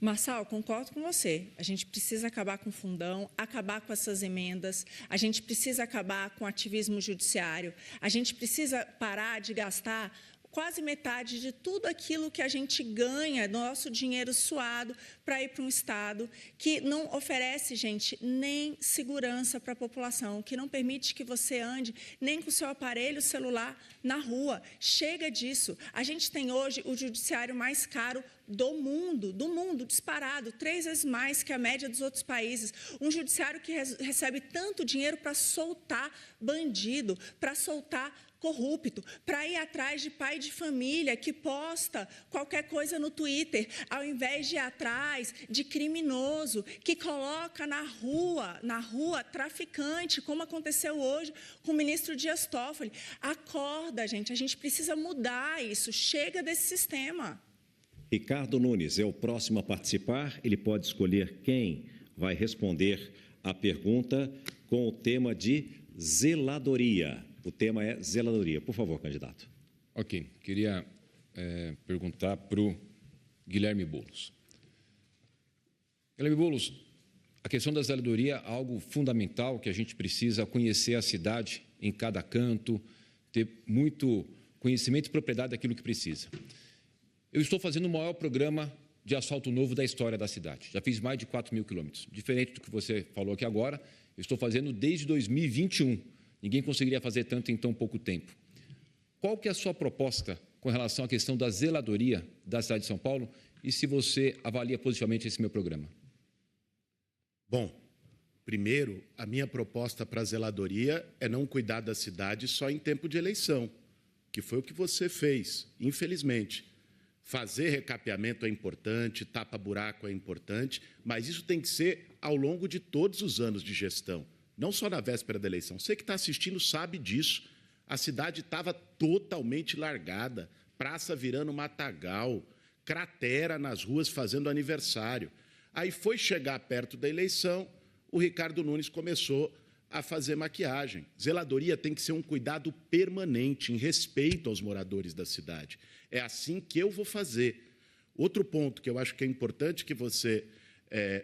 Marçal, concordo com você. A gente precisa acabar com o fundão, acabar com essas emendas, a gente precisa acabar com o ativismo judiciário, a gente precisa parar de gastar quase metade de tudo aquilo que a gente ganha, nosso dinheiro suado, para ir para um Estado que não oferece, gente, nem segurança para a população, que não permite que você ande nem com o seu aparelho celular na rua. Chega disso. A gente tem hoje o judiciário mais caro do mundo, disparado, 3 vezes mais que a média dos outros países. Um judiciário que recebe tanto dinheiro para soltar bandido, para soltar corrupto, para ir atrás de pai de família que posta qualquer coisa no Twitter, ao invés de ir atrás de criminoso que coloca na rua traficante, como aconteceu hoje com o ministro Dias Toffoli. Acorda, gente, a gente precisa mudar isso, chega desse sistema. Ricardo Nunes é o próximo a participar, ele pode escolher quem vai responder a pergunta com o tema de zeladoria. O tema é zeladoria. Por favor, candidato. Ok. Queria perguntar para o Guilherme Boulos. Guilherme Boulos, a questão da zeladoria é algo fundamental que a gente precisa conhecer a cidade em cada canto, ter muito conhecimento e propriedade daquilo que precisa. Eu estou fazendo o maior programa de asfalto novo da história da cidade. Já fiz mais de 4.000 quilômetros. Diferente do que você falou aqui agora, eu estou fazendo desde 2021. Ninguém conseguiria fazer tanto em tão pouco tempo. Qual que é a sua proposta com relação à questão da zeladoria da cidade de São Paulo e se você avalia positivamente esse meu programa? Bom, primeiro, a minha proposta para a zeladoria é não cuidar da cidade só em tempo de eleição. que foi o que você fez, infelizmente. Fazer recapeamento é importante, tapa-buraco é importante, mas isso tem que ser ao longo de todos os anos de gestão, não só na véspera da eleição. Você que está assistindo sabe disso. A cidade estava totalmente largada, praça virando matagal, cratera nas ruas fazendo aniversário. Aí foi chegar perto da eleição, o Ricardo Nunes começou a fazer maquiagem. Zeladoria tem que ser um cuidado permanente, em respeito aos moradores da cidade. É assim que eu vou fazer. Outro ponto que eu acho que é importante que você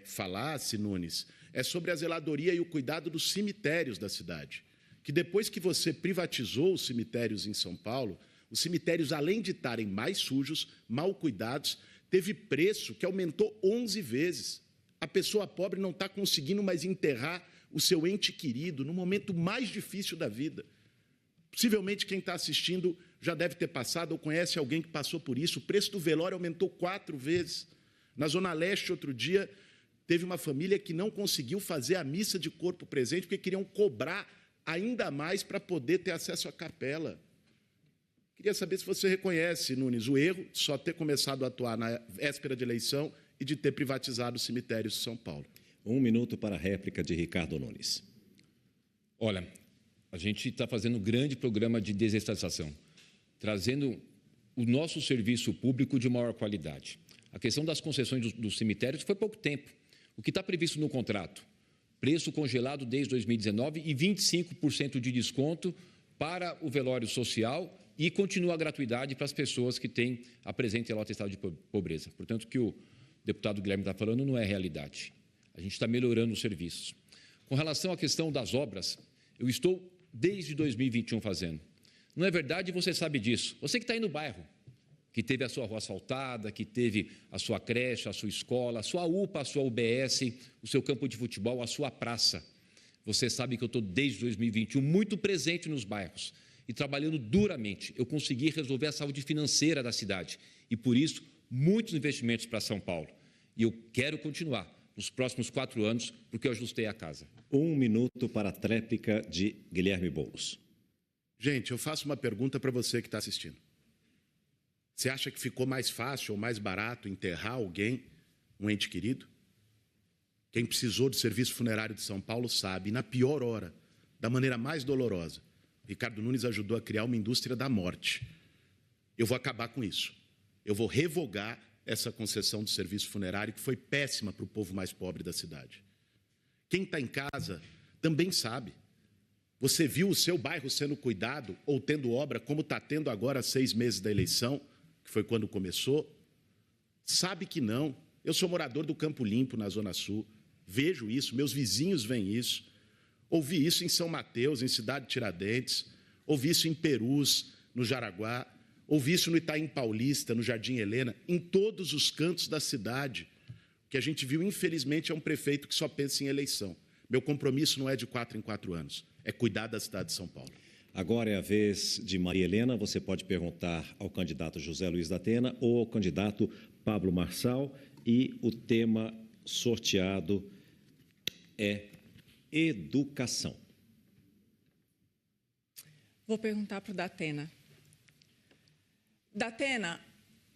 falasse, Nunes, é sobre a zeladoria e o cuidado dos cemitérios da cidade. Que depois que você privatizou os cemitérios em São Paulo, os cemitérios, além de estarem mais sujos, mal cuidados, teve preço que aumentou 11 vezes. A pessoa pobre não está conseguindo mais enterrar o seu ente querido no momento mais difícil da vida. Possivelmente quem está assistindo já deve ter passado ou conhece alguém que passou por isso. O preço do velório aumentou 4 vezes. Na Zona Leste, outro dia, teve uma família que não conseguiu fazer a missa de corpo presente porque queriam cobrar ainda mais para poder ter acesso à capela. Queria saber se você reconhece, Nunes, o erro de só ter começado a atuar na véspera de eleição e de ter privatizado os cemitérios de São Paulo. 1 minuto para a réplica de Ricardo Nunes. Olha, a gente está fazendo um grande programa de desestatização, trazendo o nosso serviço público de maior qualidade. A questão das concessões dos cemitérios foi pouco tempo. O que está previsto no contrato? Preço congelado desde 2019 e 25% de desconto para o velório social e continua a gratuidade para as pessoas que apresentem lá o atestado de pobreza. Portanto, o que o deputado Guilherme está falando não é realidade. A gente está melhorando os serviços. Com relação à questão das obras, eu estou desde 2021 fazendo. Não é verdade? Você sabe disso. Você que está aí no bairro, que teve a sua rua asfaltada, que teve a sua creche, a sua escola, a sua UPA, a sua UBS, o seu campo de futebol, a sua praça. Você sabe que eu estou desde 2021 muito presente nos bairros e trabalhando duramente. Eu consegui resolver a saúde financeira da cidade e, por isso, muitos investimentos para São Paulo. E eu quero continuar nos próximos 4 anos, porque eu ajustei a casa. 1 minuto para a tréplica de Guilherme Boulos. Gente, eu faço uma pergunta para você que está assistindo. Você acha que ficou mais fácil ou mais barato enterrar alguém, um ente querido? Quem precisou do serviço funerário de São Paulo sabe, e na pior hora, da maneira mais dolorosa, Ricardo Nunes ajudou a criar uma indústria da morte. Eu vou acabar com isso. Eu vou revogar essa concessão do serviço funerário que foi péssima para o povo mais pobre da cidade. Quem está em casa também sabe. Você viu o seu bairro sendo cuidado ou tendo obra, como está tendo agora há 6 meses da eleição, que foi quando começou? Sabe que não. Eu sou morador do Campo Limpo, na Zona Sul. Vejo isso, meus vizinhos veem isso. Ouvi isso em São Mateus, em Cidade Tiradentes. Ouvi isso em Perus, no Jaraguá. Ouvi isso no Itaim Paulista, no Jardim Helena, em todos os cantos da cidade. O que a gente viu, infelizmente, é um prefeito que só pensa em eleição. Meu compromisso não é de 4 em 4 anos, é cuidar da cidade de São Paulo. Agora é a vez de Maria Helena. Você pode perguntar ao candidato José Luiz da Atena ou ao candidato Pablo Marçal. E o tema sorteado é educação. Vou perguntar para o Datena. Datena,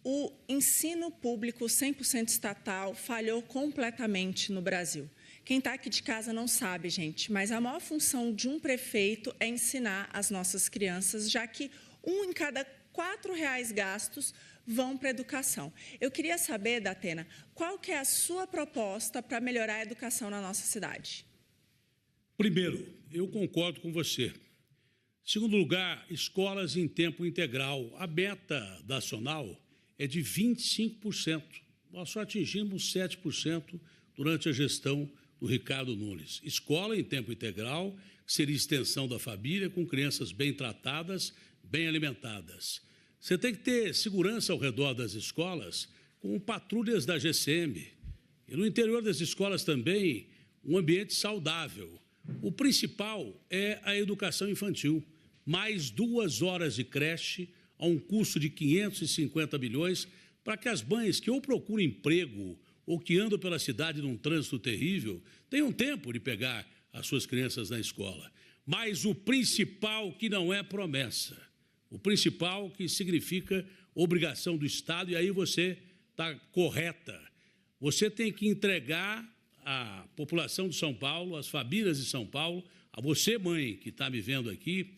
o ensino público 100% estatal falhou completamente no Brasil. Quem está aqui de casa não sabe, gente, mas a maior função de um prefeito é ensinar as nossas crianças, já que 1 em cada 4 reais gastos vão para a educação. Eu queria saber, Datena, qual que é a sua proposta para melhorar a educação na nossa cidade? Primeiro, eu concordo com você. Segundo lugar, escolas em tempo integral. A meta nacional é de 25%. Nós só atingimos 7% durante a gestão do Ricardo Nunes. Escola em tempo integral, que seria extensão da família, com crianças bem tratadas, bem alimentadas. Você tem que ter segurança ao redor das escolas, com patrulhas da GCM. E no interior das escolas também, um ambiente saudável. O principal é a educação infantil. Mais 2 horas de creche a um custo de 550 milhões para que as mães que ou procuram emprego ou que andam pela cidade num trânsito terrível tenham tempo de pegar as suas crianças na escola. Mas o principal, que não é promessa, O principal, que significa obrigação do Estado, e aí você está correta. Você tem que entregar à população de São Paulo, às famílias de São Paulo, a você, mãe, que está me vendo aqui,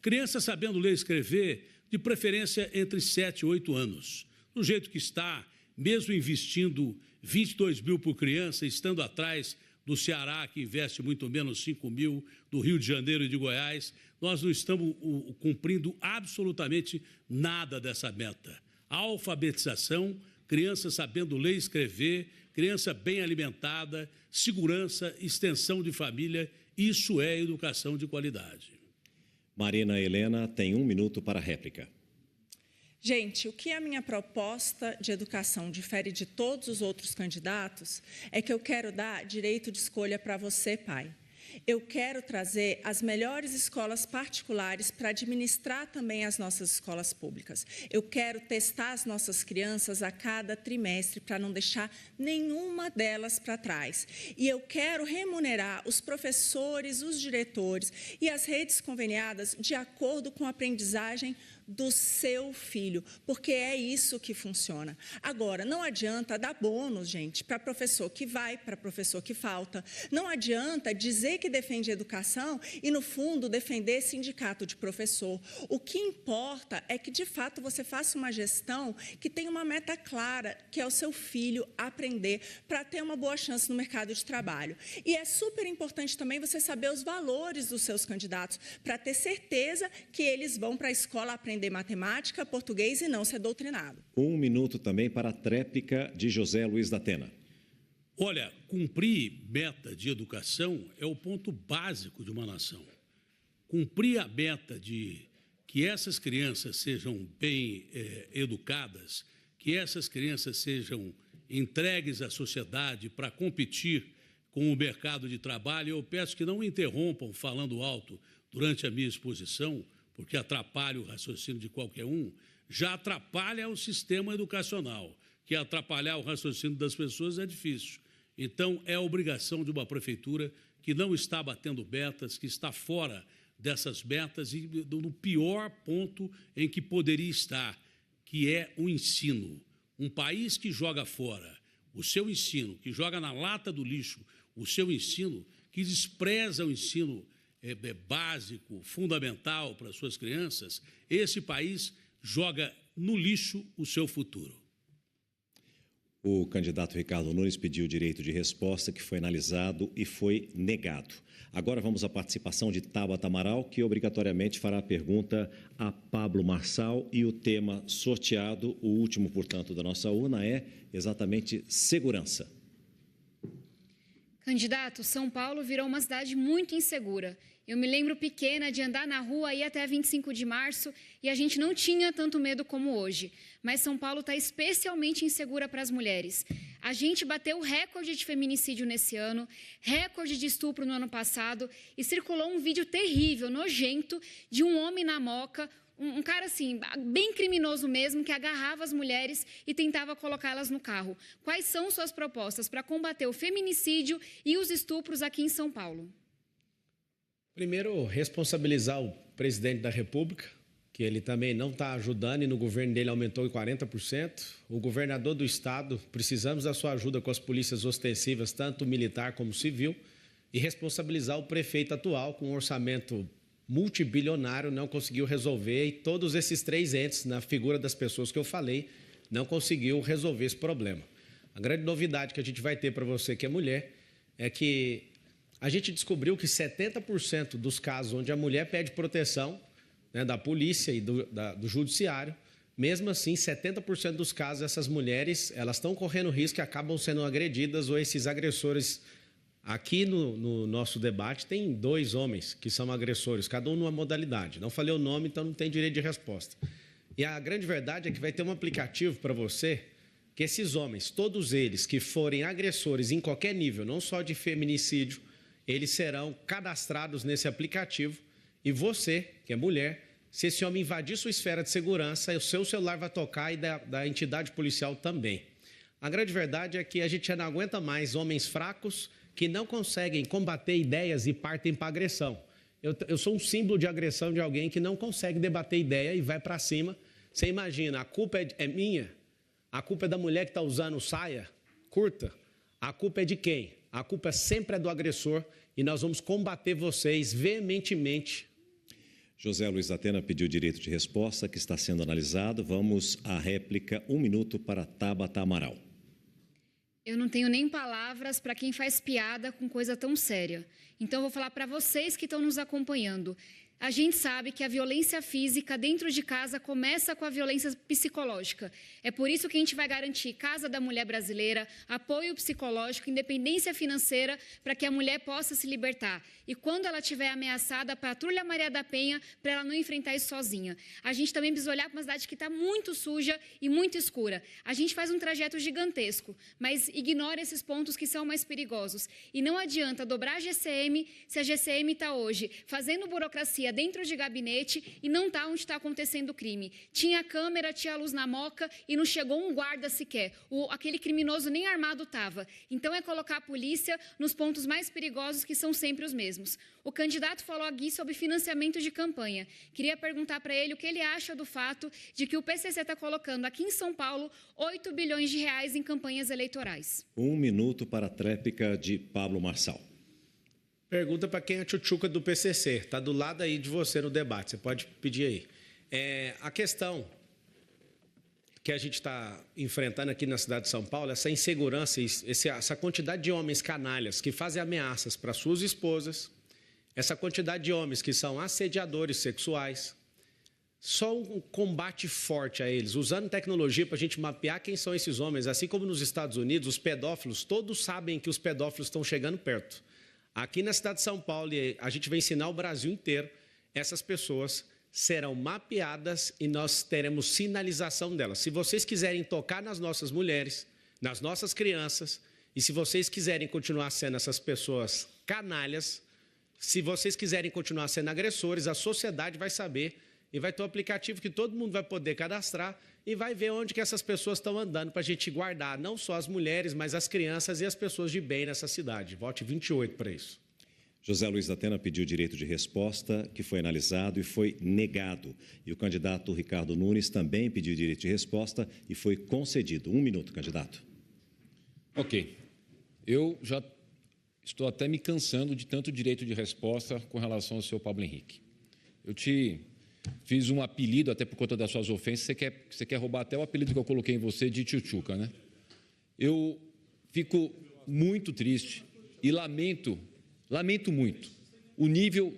criança sabendo ler e escrever, de preferência entre 7 e 8 anos. Do jeito que está, mesmo investindo 22 mil por criança, estando atrás do Ceará, que investe muito menos 5 mil, do Rio de Janeiro e de Goiás, nós não estamos cumprindo absolutamente nada dessa meta. A alfabetização, criança sabendo ler e escrever, criança bem alimentada, segurança, extensão de família, isso é educação de qualidade. Marina Helena tem 1 minuto para a réplica. Gente, o que a minha proposta de educação difere de todos os outros candidatos é que eu quero dar direito de escolha para você, pai. Eu quero trazer as melhores escolas particulares para administrar também as nossas escolas públicas. Eu quero testar as nossas crianças a cada trimestre para não deixar nenhuma delas para trás. E eu quero remunerar os professores, os diretores e as redes conveniadas de acordo com a aprendizagem do seu filho, porque é isso que funciona. Agora, não adianta dar bônus, gente, para professor que vai, para professor que falta. Não adianta dizer que defende educação e, no fundo, defender sindicato de professor. O que importa é que, de fato, você faça uma gestão que tenha uma meta clara, que é o seu filho aprender para ter uma boa chance no mercado de trabalho. E é super importante também você saber os valores dos seus candidatos, para ter certeza que eles vão para a escola aprender matemática, português e não ser doutrinado. 1 minuto também para a tréplica de José Luiz da Atena. Olha, cumprir meta de educação é o ponto básico de uma nação. Cumprir a meta de que essas crianças sejam bem educadas, que essas crianças sejam entregues à sociedade para competir com o mercado de trabalho, eu peço que não interrompam falando alto durante a minha exposição, porque atrapalha o raciocínio de qualquer um, já atrapalha o sistema educacional, que atrapalhar o raciocínio das pessoas é difícil. Então, é obrigação de uma prefeitura que não está batendo metas, que está fora dessas metas e no pior ponto em que poderia estar, que é o ensino. Um país que joga fora o seu ensino, que joga na lata do lixo o seu ensino, que despreza o ensino básico, fundamental para as suas crianças, esse país joga no lixo o seu futuro. O candidato Ricardo Nunes pediu o direito de resposta, que foi analisado e foi negado. Agora vamos à participação de Tabata Amaral, que obrigatoriamente fará a pergunta a Pablo Marçal, e o tema sorteado, o último, portanto, da nossa urna, é exatamente segurança. Candidato, São Paulo virou uma cidade muito insegura. Eu me lembro pequena de andar na rua aí até 25 de março e a gente não tinha tanto medo como hoje. Mas São Paulo está especialmente insegura para as mulheres. A gente bateu recorde de feminicídio nesse ano, recorde de estupro no ano passado e circulou um vídeo terrível, nojento, de um homem na Moca, um cara assim, bem criminoso mesmo, que agarrava as mulheres e tentava colocá-las no carro. Quais são suas propostas para combater o feminicídio e os estupros aqui em São Paulo? Primeiro, responsabilizar o presidente da República, que ele também não está ajudando e no governo dele aumentou em 40%. O governador do estado, precisamos da sua ajuda com as polícias ostensivas, tanto militar como civil, e responsabilizar o prefeito atual com um orçamento multibilionário, não conseguiu resolver, e todos esses 3 entes, na figura das pessoas que eu falei, não conseguiu resolver esse problema. A grande novidade que a gente vai ter para você que é mulher é que a gente descobriu que 70% dos casos onde a mulher pede proteção, né, da polícia e do judiciário, mesmo assim, 70% dos casos, essas mulheres elas estão correndo risco e acabam sendo agredidas, ou esses agressores. Aqui no nosso debate tem 2 homens que são agressores, cada um numa modalidade. Não falei o nome, então não tem direito de resposta. E a grande verdade é que vai ter um aplicativo para você, que esses homens, todos eles que forem agressores em qualquer nível, não só de feminicídio, eles serão cadastrados nesse aplicativo e você, que é mulher, se esse homem invadir sua esfera de segurança, o seu celular vai tocar e da entidade policial também. A grande verdade é que a gente já não aguenta mais homens fracos que não conseguem combater ideias e partem para agressão. Eu sou um símbolo de agressão de alguém que não consegue debater ideia e vai para cima. Você imagina, a culpa é minha? A culpa é da mulher que está usando saia curta? A culpa é de quem? A culpa sempre é do agressor e nós vamos combater vocês veementemente. José Luiz da Atena pediu direito de resposta, que está sendo analisado. Vamos à réplica, 1 minuto para Tabata Amaral. Eu não tenho nem palavras para quem faz piada com coisa tão séria. Então, eu vou falar para vocês que estão nos acompanhando. A gente sabe que a violência física dentro de casa começa com a violência psicológica. É por isso que a gente vai garantir Casa da Mulher Brasileira, apoio psicológico, independência financeira, para que a mulher possa se libertar. E quando ela estiver ameaçada, a Patrulha Maria da Penha, para ela não enfrentar isso sozinha. A gente também precisa olhar para uma cidade que está muito suja e muito escura. A gente faz um trajeto gigantesco, mas ignora esses pontos que são mais perigosos. E não adianta dobrar a GCM se a GCM está hoje fazendo burocracia dentro de gabinete e não está onde está acontecendo o crime. Tinha câmera, tinha luz na moca e não chegou um guarda sequer. Aquele criminoso nem armado estava. Então é colocar a polícia nos pontos mais perigosos, que são sempre os mesmos. O candidato falou aqui sobre financiamento de campanha. Queria perguntar para ele o que ele acha do fato de que o PCC está colocando aqui em São Paulo 8 bilhões de reais em campanhas eleitorais. 1 minuto para a tréplica de Pablo Marçal. Pergunta para quem é a tchutchuca do PCC. Está do lado aí de você no debate. Você pode pedir aí. A questão que a gente está enfrentando aqui na cidade de São Paulo, essa insegurança, essa quantidade de homens canalhas que fazem ameaças para suas esposas, essa quantidade de homens que são assediadores sexuais, só um combate forte a eles, usando tecnologia para a gente mapear quem são esses homens, assim como nos Estados Unidos, os pedófilos, todos sabem que os pedófilos estão chegando perto. Aqui na cidade de São Paulo, a gente vai ensinar o Brasil inteiro, essas pessoas serão mapeadas e nós teremos sinalização delas. Se vocês quiserem tocar nas nossas mulheres, nas nossas crianças, e se vocês quiserem continuar sendo essas pessoas canalhas, se vocês quiserem continuar sendo agressores, a sociedade vai saber e vai ter um aplicativo que todo mundo vai poder cadastrar e vai ver onde que essas pessoas estão andando para a gente guardar não só as mulheres, mas as crianças e as pessoas de bem nessa cidade. Vote 28 para isso. José Luiz da Atena pediu direito de resposta, que foi analisado e foi negado. E o candidato Ricardo Nunes também pediu direito de resposta e foi concedido. 1 minuto, candidato. Ok. Eu já estou até me cansando de tanto direito de resposta com relação ao senhor Pablo Henrique. Eu te fiz um apelido, até por conta das suas ofensas, você quer roubar até o apelido que eu coloquei em você de tchutchuca, né? Eu fico muito triste e lamento muito o nível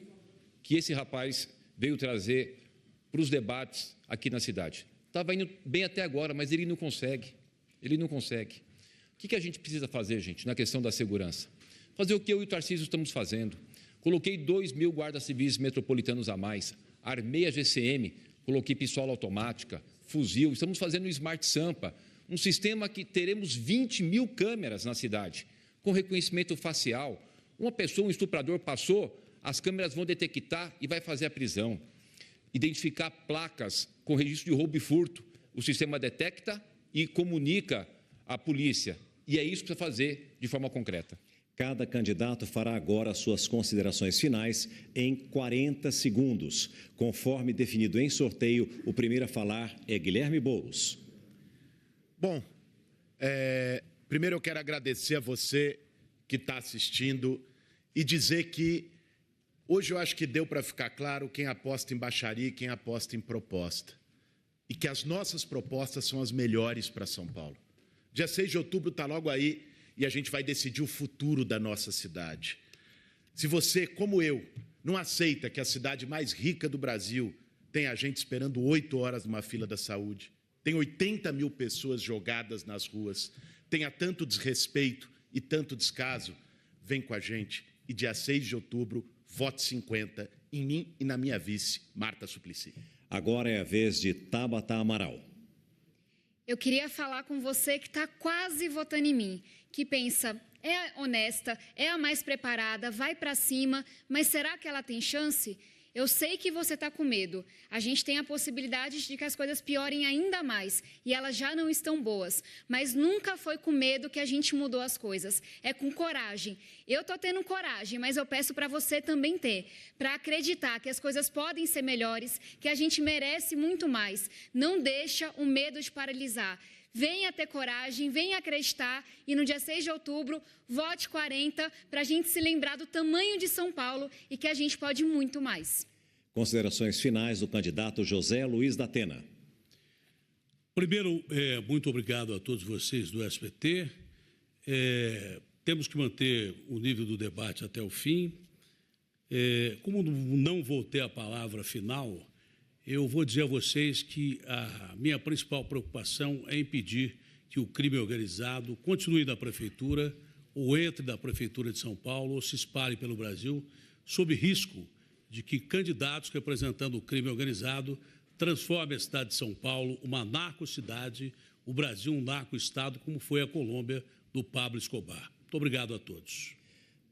que esse rapaz veio trazer para os debates aqui na cidade. Estava indo bem até agora, mas ele não consegue. O que a gente precisa fazer, gente, na questão da segurança? Fazer o que eu e o Tarcísio estamos fazendo. Coloquei 2.000 guardas civis metropolitanos a mais, armei a GCM, coloquei pistola automática, fuzil, estamos fazendo o Smart Sampa, um sistema que teremos 20.000 câmeras na cidade, com reconhecimento facial. Uma pessoa, um estuprador passou, as câmeras vão detectar e vai fazer a prisão. Identificar placas com registro de roubo e furto. O sistema detecta e comunica à polícia. E é isso que precisa fazer de forma concreta. Cada candidato fará agora suas considerações finais em 40 segundos. Conforme definido em sorteio, o primeiro a falar é Guilherme Boulos. Bom, primeiro eu quero agradecer a você que está assistindo e dizer que hoje eu acho que deu para ficar claro quem aposta em baixaria e quem aposta em proposta. E que as nossas propostas são as melhores para São Paulo. Dia 6 de outubro está logo aí e a gente vai decidir o futuro da nossa cidade. Se você, como eu, não aceita que a cidade mais rica do Brasil tenha gente esperando 8 horas numa fila da saúde, tem 80.000 pessoas jogadas nas ruas, tenha tanto desrespeito e tanto descaso, vem com a gente. E dia 6 de outubro, vote 50 em mim e na minha vice, Marta Suplicy. Agora é a vez de Tabata Amaral. Eu queria falar com você que está quase votando em mim, que pensa, é honesta, é a mais preparada, vai para cima, mas será que ela tem chance? Eu sei que você está com medo. A gente tem a possibilidade de que as coisas piorem ainda mais e elas já não estão boas. Mas nunca foi com medo que a gente mudou as coisas. É com coragem. Eu estou tendo coragem, mas eu peço para você também ter. Para acreditar que as coisas podem ser melhores, que a gente merece muito mais. Não deixa o medo te paralisar. Venha ter coragem, venha acreditar e no dia 6 de outubro, vote 40 para a gente se lembrar do tamanho de São Paulo e que a gente pode muito mais. Considerações finais do candidato José Luiz da Atena. Primeiro, muito obrigado a todos vocês do SBT. Temos que manter o nível do debate até o fim. Como não vou ter a palavra final, eu vou dizer a vocês que a minha principal preocupação é impedir que o crime organizado continue na Prefeitura, ou entre na Prefeitura de São Paulo, ou se espalhe pelo Brasil, sob risco de que candidatos representando o crime organizado transformem a cidade de São Paulo uma narco-cidade, o Brasil um narco-estado, como foi a Colômbia do Pablo Escobar. Muito obrigado a todos.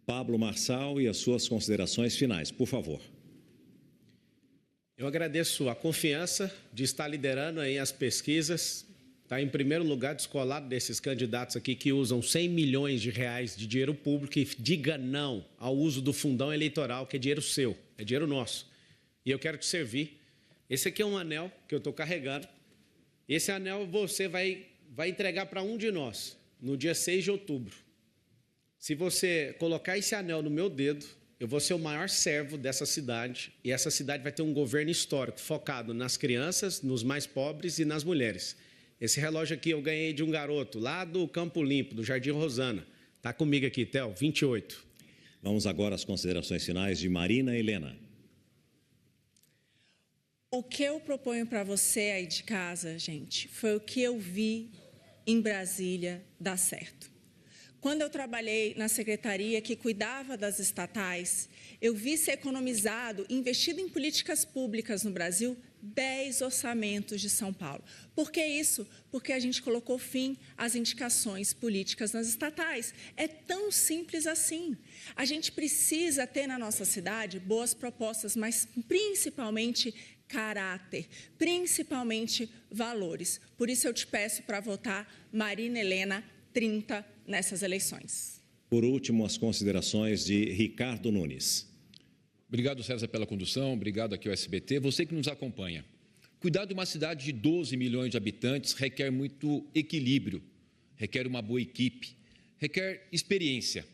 Pablo Marçal e as suas considerações finais, por favor. Eu agradeço a confiança de estar liderando aí as pesquisas, está em primeiro lugar descolado desses candidatos aqui que usam 100 milhões de reais de dinheiro público e diga não ao uso do fundão eleitoral, que é dinheiro seu, é dinheiro nosso. E eu quero te servir. Esse aqui é um anel que eu estou carregando. Esse anel você vai entregar para um de nós no dia 6 de outubro. Se você colocar esse anel no meu dedo, eu vou ser o maior servo dessa cidade e essa cidade vai ter um governo histórico focado nas crianças, nos mais pobres e nas mulheres. Esse relógio aqui eu ganhei de um garoto lá do Campo Limpo, do Jardim Rosana. Está comigo aqui, Theo, 28. Vamos agora às considerações finais de Marina Helena. O que eu proponho para você aí de casa, gente, foi o que eu vi em Brasília dar certo. Quando eu trabalhei na secretaria que cuidava das estatais, eu vi ser economizado, investido em políticas públicas no Brasil, 10 orçamentos de São Paulo. Por que isso? Porque a gente colocou fim às indicações políticas nas estatais. É tão simples assim. A gente precisa ter na nossa cidade boas propostas, mas principalmente caráter, principalmente valores. Por isso eu te peço para votar Marina Helena 30 nessas eleições. Por último, as considerações de Ricardo Nunes. Obrigado, César, pela condução, obrigado aqui ao SBT, você que nos acompanha. Cuidar de uma cidade de 12 milhões de habitantes requer muito equilíbrio, requer uma boa equipe, requer experiência.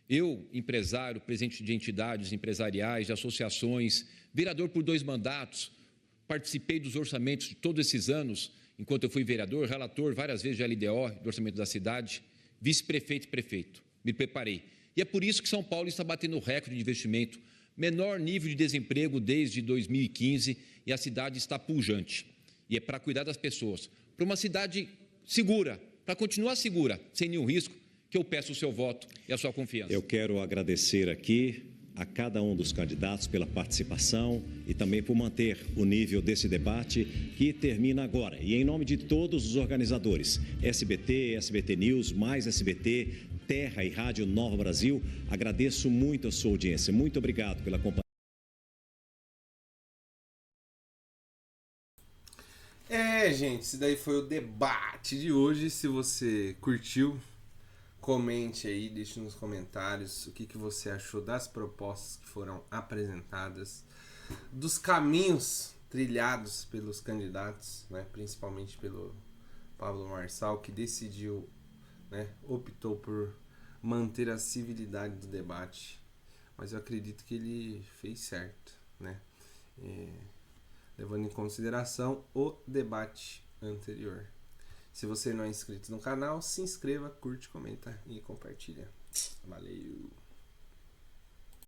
Eu, empresário, presidente de entidades empresariais, de associações, vereador por 2 mandatos, participei dos orçamentos de todos esses anos, enquanto eu fui vereador, relator várias vezes de LDO, do orçamento da cidade, vice-prefeito e prefeito. Me preparei. E é por isso que São Paulo está batendo recorde de investimento, menor nível de desemprego desde 2015 e a cidade está pujante. E é para cuidar das pessoas, para uma cidade segura, para continuar segura, sem nenhum risco, que eu peço o seu voto e a sua confiança. Eu quero agradecer aqui a cada um dos candidatos pela participação e também por manter o nível desse debate que termina agora. E em nome de todos os organizadores, SBT, SBT News, mais SBT, Terra e Rádio Nova Brasil, agradeço muito a sua audiência. Muito obrigado pela companhia. Gente, esse daí foi o debate de hoje. Se você curtiu, comente aí, deixe nos comentários o que você achou das propostas que foram apresentadas, dos caminhos trilhados pelos candidatos, né, principalmente pelo Pablo Marçal, que decidiu, né, optou por manter a civilidade do debate, mas eu acredito que ele fez certo, né, levando em consideração o debate anterior. Se você não é inscrito no canal, se inscreva, curte, comenta e compartilha. Valeu!